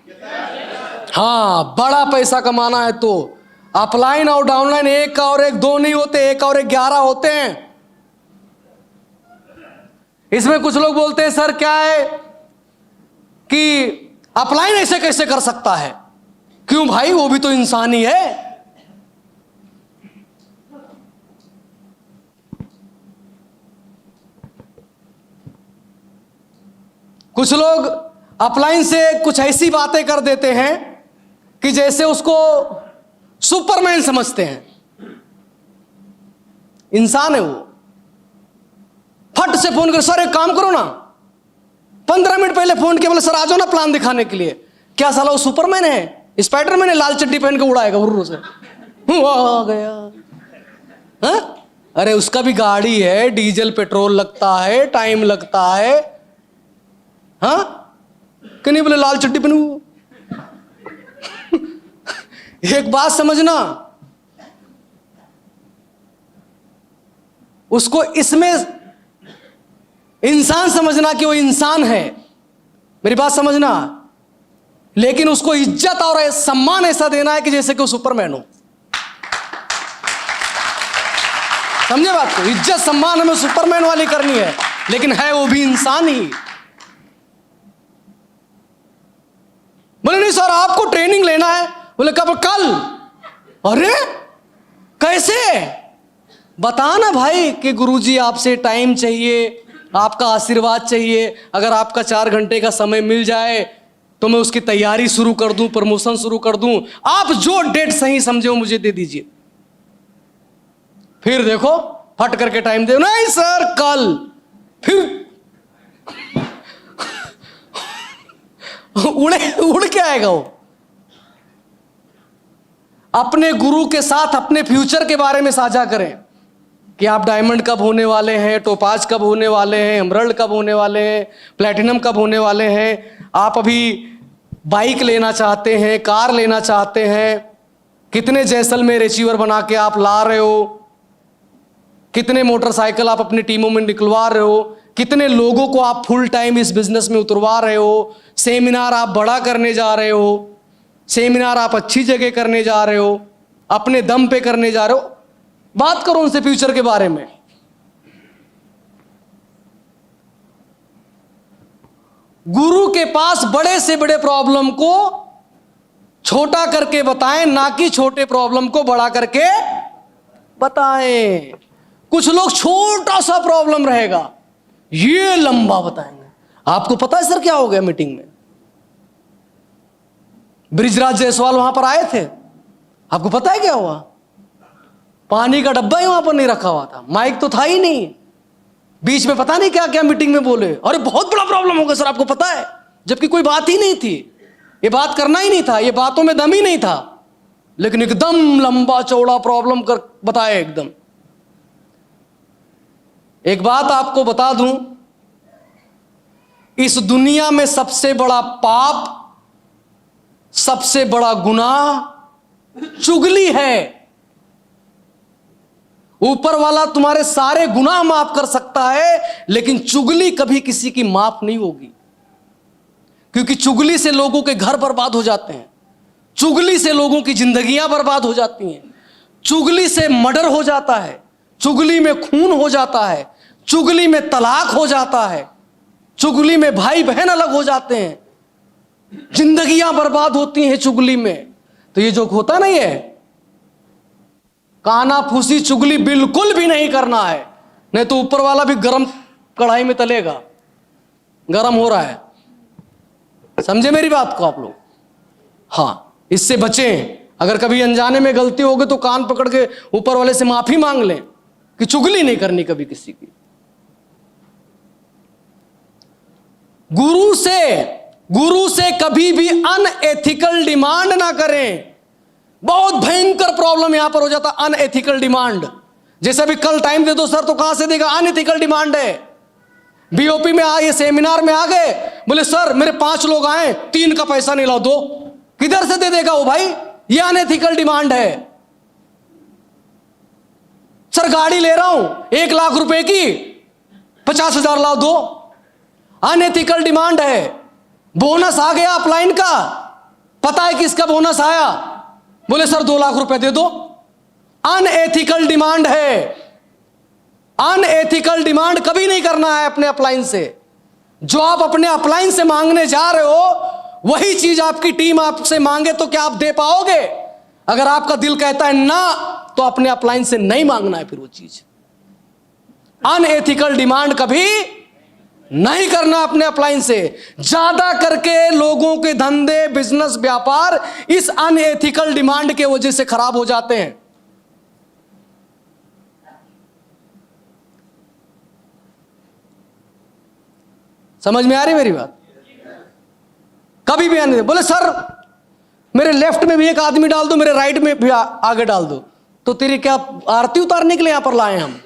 हाँ, बड़ा पैसा कमाना है तो अपलाइन और डाउनलाइन एक का और एक दो नहीं होते, एक और एक 11 होते हैं। इसमें कुछ लोग बोलते हैं सर क्या है कि अपलाइन ऐसे कैसे कर सकता है? क्यों भाई, वो भी तो इंसान ही है। कुछ लोग अपलाइन से कुछ ऐसी बातें कर देते हैं कि जैसे उसको सुपरमैन समझते हैं। इंसान है वो। फट से फोन कर, सर एक काम करो ना, 15 मिनट पहले फोन किया, बोले सर आ जाओ ना प्लान दिखाने के लिए। क्या साला वो सुपरमैन है, स्पाइडरमैन है, लाल चड्डी पहन के उड़ाएगा उर्रू से, आ गया। हाँ? अरे उसका भी गाड़ी है, डीजल पेट्रोल लगता है, टाइम लगता है। हाँ, कि नहीं बोले लाल चड्डी पहनू। एक बात समझना, उसको इसमें इंसान समझना कि वो इंसान है, मेरी बात समझना, लेकिन उसको इज्जत और सम्मान ऐसा देना है कि जैसे कि वो सुपरमैन हो। समझे बात को? इज्जत सम्मान हमें सुपरमैन वाली करनी है, लेकिन है वो भी इंसान ही। बोले नहीं सर आपको ट्रेनिंग लेना है। बोले कब? कल। अरे कैसे? बता ना भाई कि गुरुजी आपसे टाइम चाहिए, आपका आशीर्वाद चाहिए। अगर आपका 4 घंटे का समय मिल जाए तो मैं उसकी तैयारी शुरू कर दूं, प्रमोशन शुरू कर दूं। आप जो डेट सही समझे वो मुझे दे दीजिए। फिर देखो फट करके टाइम दे, नहीं सर कल। फिर उड़ के आएगा वो। अपने गुरु के साथ अपने फ्यूचर के बारे में साझा करें कि आप डायमंड कब होने वाले हैं, टोपाज कब होने वाले हैं, एमरल्ड कब होने वाले हैं, प्लैटिनम कब होने वाले हैं। आप अभी बाइक लेना चाहते हैं, कार लेना चाहते हैं, कितने जैसलमेर अचीवर बना के आप ला रहे हो, कितने मोटरसाइकिल आप अपनी टीमों में निकलवा रहे हो, कितने लोगों को आप फुल टाइम इस बिजनेस में उतरवा रहे हो, सेमिनार आप बड़ा करने जा रहे हो, सेमिनार आप अच्छी जगह करने जा रहे हो, अपने दम पे करने जा रहे हो। बात करो उनसे फ्यूचर के बारे में। गुरु के पास बड़े से बड़े प्रॉब्लम को छोटा करके बताएं, ना कि छोटे प्रॉब्लम को बड़ा करके बताएं। कुछ लोग छोटा सा प्रॉब्लम रहेगा, ये लंबा बताएंगे। आपको पता है सर क्या हो गया मीटिंग में? ब्रिजराज जायसवाल वहां पर आए थे, आपको पता है क्या हुआ? पानी का डब्बा ही वहां पर नहीं रखा हुआ था, माइक तो था ही नहीं। बीच में पता नहीं क्या क्या मीटिंग में बोले, अरे बहुत बड़ा प्रॉब्लम होगा सर, आपको पता है, जबकि कोई बात ही नहीं थी, ये बात करना ही नहीं था, ये बातों में दम ही नहीं था, लेकिन एकदम लंबा चौड़ा प्रॉब्लम कर बताया एकदम। एक बात आपको बता दूं, इस दुनिया में सबसे बड़ा पाप, सबसे बड़ा गुनाह चुगली है। ऊपर वाला तुम्हारे सारे गुनाह माफ कर सकता है, लेकिन चुगली कभी किसी की माफ नहीं होगी, क्योंकि चुगली से लोगों के घर बर्बाद हो जाते हैं, चुगली से लोगों की जिंदगियां बर्बाद हो जाती हैं, चुगली से मर्डर हो जाता है, चुगली में खून हो जाता है, चुगली में तलाक हो जाता है, चुगली में भाई बहन अलग हो जाते हैं, जिंदगियां बर्बाद होती हैं चुगली में। तो ये जो होता नहीं है, काना फूसी चुगली बिल्कुल भी नहीं करना है, नहीं तो ऊपर वाला भी गरम कढ़ाई में तलेगा। गरम हो रहा है, समझे मेरी बात को आप लोग? हाँ, इससे बचें। अगर कभी अनजाने में गलती होगी तो कान पकड़ के ऊपर वाले से माफी मांग लें कि चुगली नहीं करनी कभी किसी की। गुरु से कभी भी अनएथिकल डिमांड ना करें। बहुत भयंकर प्रॉब्लम यहां पर हो जाता, अनएथिकल डिमांड। जैसे अभी कल टाइम दे दो सर, तो कहां से देगा? अनएथिकल डिमांड है। बीओपी में आए, सेमिनार में आ गए, बोले सर मेरे 5 लोग आए, 3 का पैसा नहीं लाओ, दो। किधर से दे देगा वो भाई? ये अनएथिकल डिमांड है। सर गाड़ी ले रहा हूं 1 लाख रुपए की, 50,000 लाओ, दो। अनएथिकल डिमांड है। बोनस आ गया अपलाइन का, पता है किसका बोनस आया? बोले सर 2 लाख रुपए दे दो। अनएथिकल डिमांड है। अनएथिकल डिमांड कभी नहीं करना है अपने अपलाइन से। जो आप अपने अपलाइन से मांगने जा रहे हो, वही चीज आपकी टीम आपसे मांगे तो क्या आप दे पाओगे? अगर आपका दिल कहता है ना, तो अपने अपलाइन से नहीं मांगना है फिर वो चीज। अनएथिकल डिमांड कभी नहीं करना अपने अपलाइन से। ज्यादा करके लोगों के धंधे, बिजनेस, व्यापार इस अनएथिकल डिमांड के वजह से खराब हो जाते हैं। समझ में आ रही मेरी बात? कभी भी आने दे। बोले सर मेरे लेफ्ट में भी एक आदमी डाल दो, मेरे राइट में भी आगे डाल दो, तो तेरी क्या आरती उतारने के लिए यहां पर लाए हम?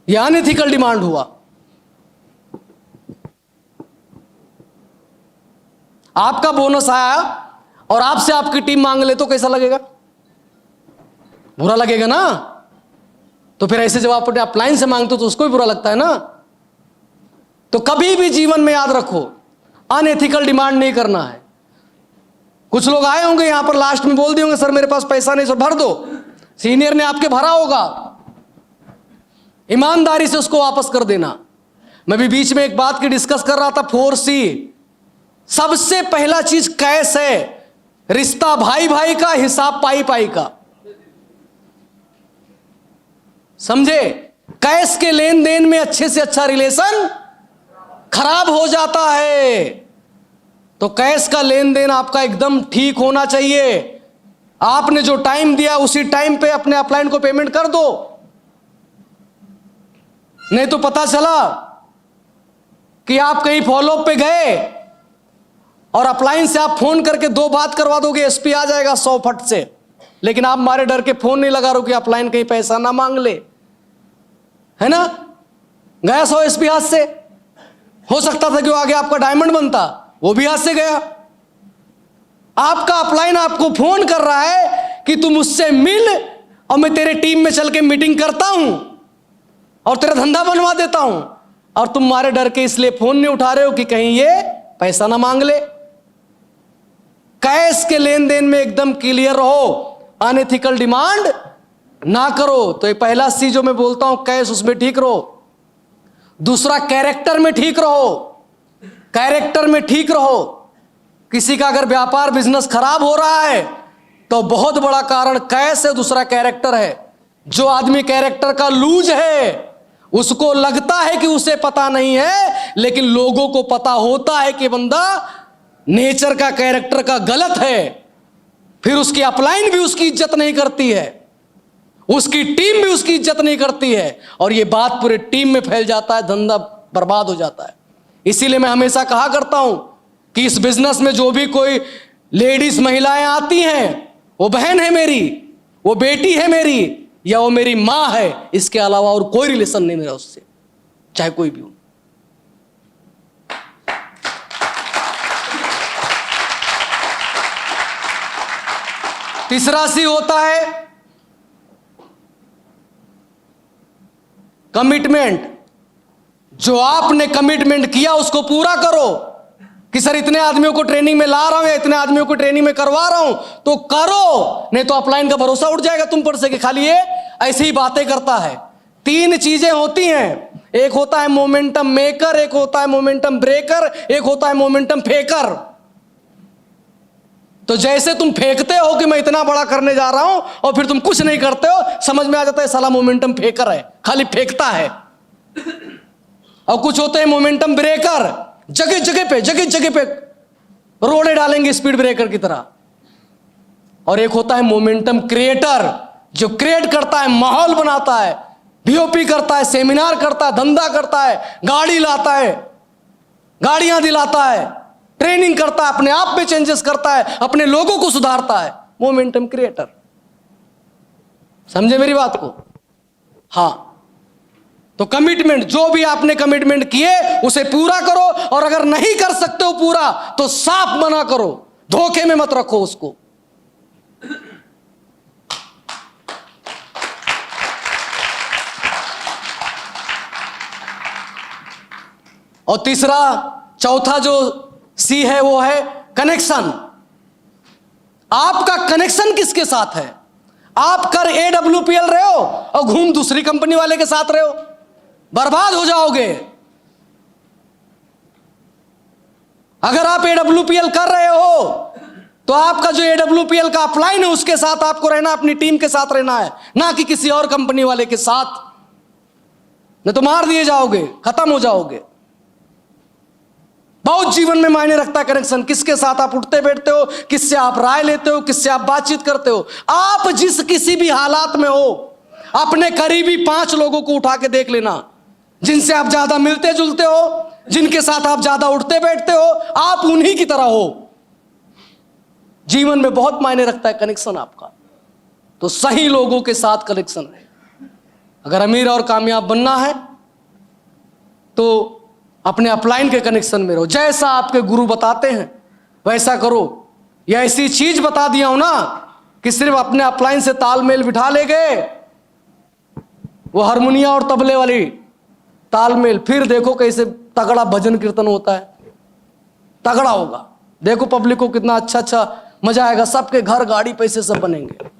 यह अनएथिकल डिमांड हुआ। आपका बोनस आया और आपसे आपकी टीम मांग ले तो कैसा लगेगा? बुरा लगेगा ना। तो फिर ऐसे जब आप अपने अपलाइन से मांगते हो तो उसको भी बुरा लगता है ना। तो कभी भी जीवन में याद रखो, अनएथिकल डिमांड नहीं करना है। कुछ लोग आए होंगे यहां पर, लास्ट में बोल दिए होंगे सर मेरे पास पैसा नहीं, सर भर दो। सीनियर ने आपके भरा होगा, ईमानदारी से उसको वापस कर देना। मैं भी बीच में एक बात की डिस्कस कर रहा था, 4C। सबसे पहला चीज कैश है। रिश्ता भाई भाई का, हिसाब पाई पाई का। समझे? कैश के लेन देन में अच्छे से अच्छा रिलेशन खराब हो जाता है। तो कैश का लेन देन आपका एकदम ठीक होना चाहिए। आपने जो टाइम दिया उसी टाइम पे अपने अपलाइन को पेमेंट कर दो। नहीं तो पता चला कि आप कहीं फॉलोअप पे गए और अपलाइन से आप फोन करके 2 बात करवा दोगे, एसपी आ जाएगा 100 फट से, लेकिन आप मारे डर के फोन नहीं लगा रहे कि अपलाइन कहीं पैसा ना मांग ले, है ना? गया 100 एसपी हाथ से। हो सकता था कि वो आगे आपका डायमंड बनता, वो भी हाथ से गया। आपका अपलाइन आपको फोन कर रहा है कि तू मुझसे मिल और मैं तेरे टीम में चल के मीटिंग करता हूं और तेरा धंधा बनवा देता हूं, और तुम मारे डर के इसलिए फोन नहीं उठा रहे हो कि कहीं ये पैसा ना मांग ले। कैश के लेन देन में एकदम क्लियर रहो, अनएथिकल डिमांड ना करो। तो ये पहला सी जो मैं बोलता हूं, कैश, उसमें ठीक रहो। दूसरा कैरेक्टर में ठीक रहो, कैरेक्टर में ठीक रहो। किसी का अगर व्यापार बिजनेस खराब हो रहा है तो बहुत बड़ा कारण कैसे दूसरा कैरेक्टर है। जो आदमी कैरेक्टर का लूज है उसको लगता है कि उसे पता नहीं है, लेकिन लोगों को पता होता है कि बंदा नेचर का कैरेक्टर का गलत है। फिर उसकी अपलाइन भी उसकी इज्जत नहीं करती है, उसकी टीम भी उसकी इज्जत नहीं करती है, और ये बात पूरे टीम में फैल जाता है, धंधा बर्बाद हो जाता है। इसीलिए मैं हमेशा कहा करता हूं कि इस बिजनेस में जो भी कोई लेडीज महिलाएं आती हैं, वो बहन है मेरी, वो बेटी है मेरी, या वो मेरी मां है, इसके अलावा और कोई रिलेशन नहीं मेरा उससे, चाहे कोई भी हो। तीसरा सी होता है कमिटमेंट। जो आपने कमिटमेंट किया उसको पूरा करो। कि सर इतने आदमियों को ट्रेनिंग में ला रहा हूं या इतने आदमियों को ट्रेनिंग में करवा रहा हूं, तो करो, नहीं तो अपलाइन का भरोसा उठ जाएगा तुम पर से कि खाली ये ऐसी ही बातें करता है। 3 चीजें होती हैं, एक होता है मोमेंटम मेकर, एक होता है मोमेंटम ब्रेकर, एक होता है मोमेंटम फेकर। तो जैसे तुम फेंकते हो कि मैं इतना बड़ा करने जा रहा हूं और फिर तुम कुछ नहीं करते हो, समझ में आ जाता है साला मोमेंटम फेकर है, खाली फेंकता है। और कुछ होते हैं मोमेंटम ब्रेकर, जगह जगह पे रोड़े डालेंगे स्पीड ब्रेकर की तरह। और एक होता है मोमेंटम क्रिएटर, जो क्रिएट करता है, माहौल बनाता है, बीओपी करता है, सेमिनार करता है, धंधा करता है, गाड़ी लाता है, गाड़ियां दिलाता है, ट्रेनिंग करता है, अपने आप में चेंजेस करता है, अपने लोगों को सुधारता है। Momentum creator. समझे मेरी बात को? हाँ, तो कमिटमेंट, जो भी आपने कमिटमेंट किए उसे पूरा करो, और अगर नहीं कर सकते हो पूरा तो साफ मना करो, धोखे में मत रखो उसको। और तीसरा, चौथा जो सी है वो है कनेक्शन। आपका कनेक्शन किसके साथ है? आप कर AWPL रहे हो और घूम दूसरी कंपनी वाले के साथ रहे हो, बर्बाद हो जाओगे। अगर आप AWPL कर रहे हो तो आपका जो AWPL का अपलाइन है उसके साथ आपको रहना, अपनी टीम के साथ रहना है, ना कि किसी और कंपनी वाले के साथ। नहीं तो मार दिए जाओगे, खत्म हो जाओगे। बहुत जीवन में मायने रखता है कनेक्शन, किसके साथ आप उठते बैठते हो, किससे आप राय लेते हो, किससे आप बातचीत करते हो। आप जिस किसी भी हालात में हो, अपने करीबी 5 लोगों को उठा के देख लेना, जिनसे आप ज्यादा मिलते जुलते हो, जिनके साथ आप ज्यादा उठते बैठते हो, आप उन्हीं की तरह हो। जीवन में बहुत मायने रखता है कनेक्शन आपका, तो सही लोगों के साथ कनेक्शन है। अगर अमीर और कामयाब बनना है तो अपने अपलाइन के कनेक्शन में रहो। जैसा आपके गुरु बताते हैं वैसा करो। या ऐसी चीज बता दिया हूं ना कि सिर्फ अपने अपलाइन से तालमेल बिठा ले गए, वो हारमोनिया और तबले वाली तालमेल, फिर देखो कैसे तगड़ा भजन कीर्तन होता है, तगड़ा होगा। देखो पब्लिक को कितना अच्छा मजा आएगा, सबके घर गाड़ी पैसे सब बनेंगे।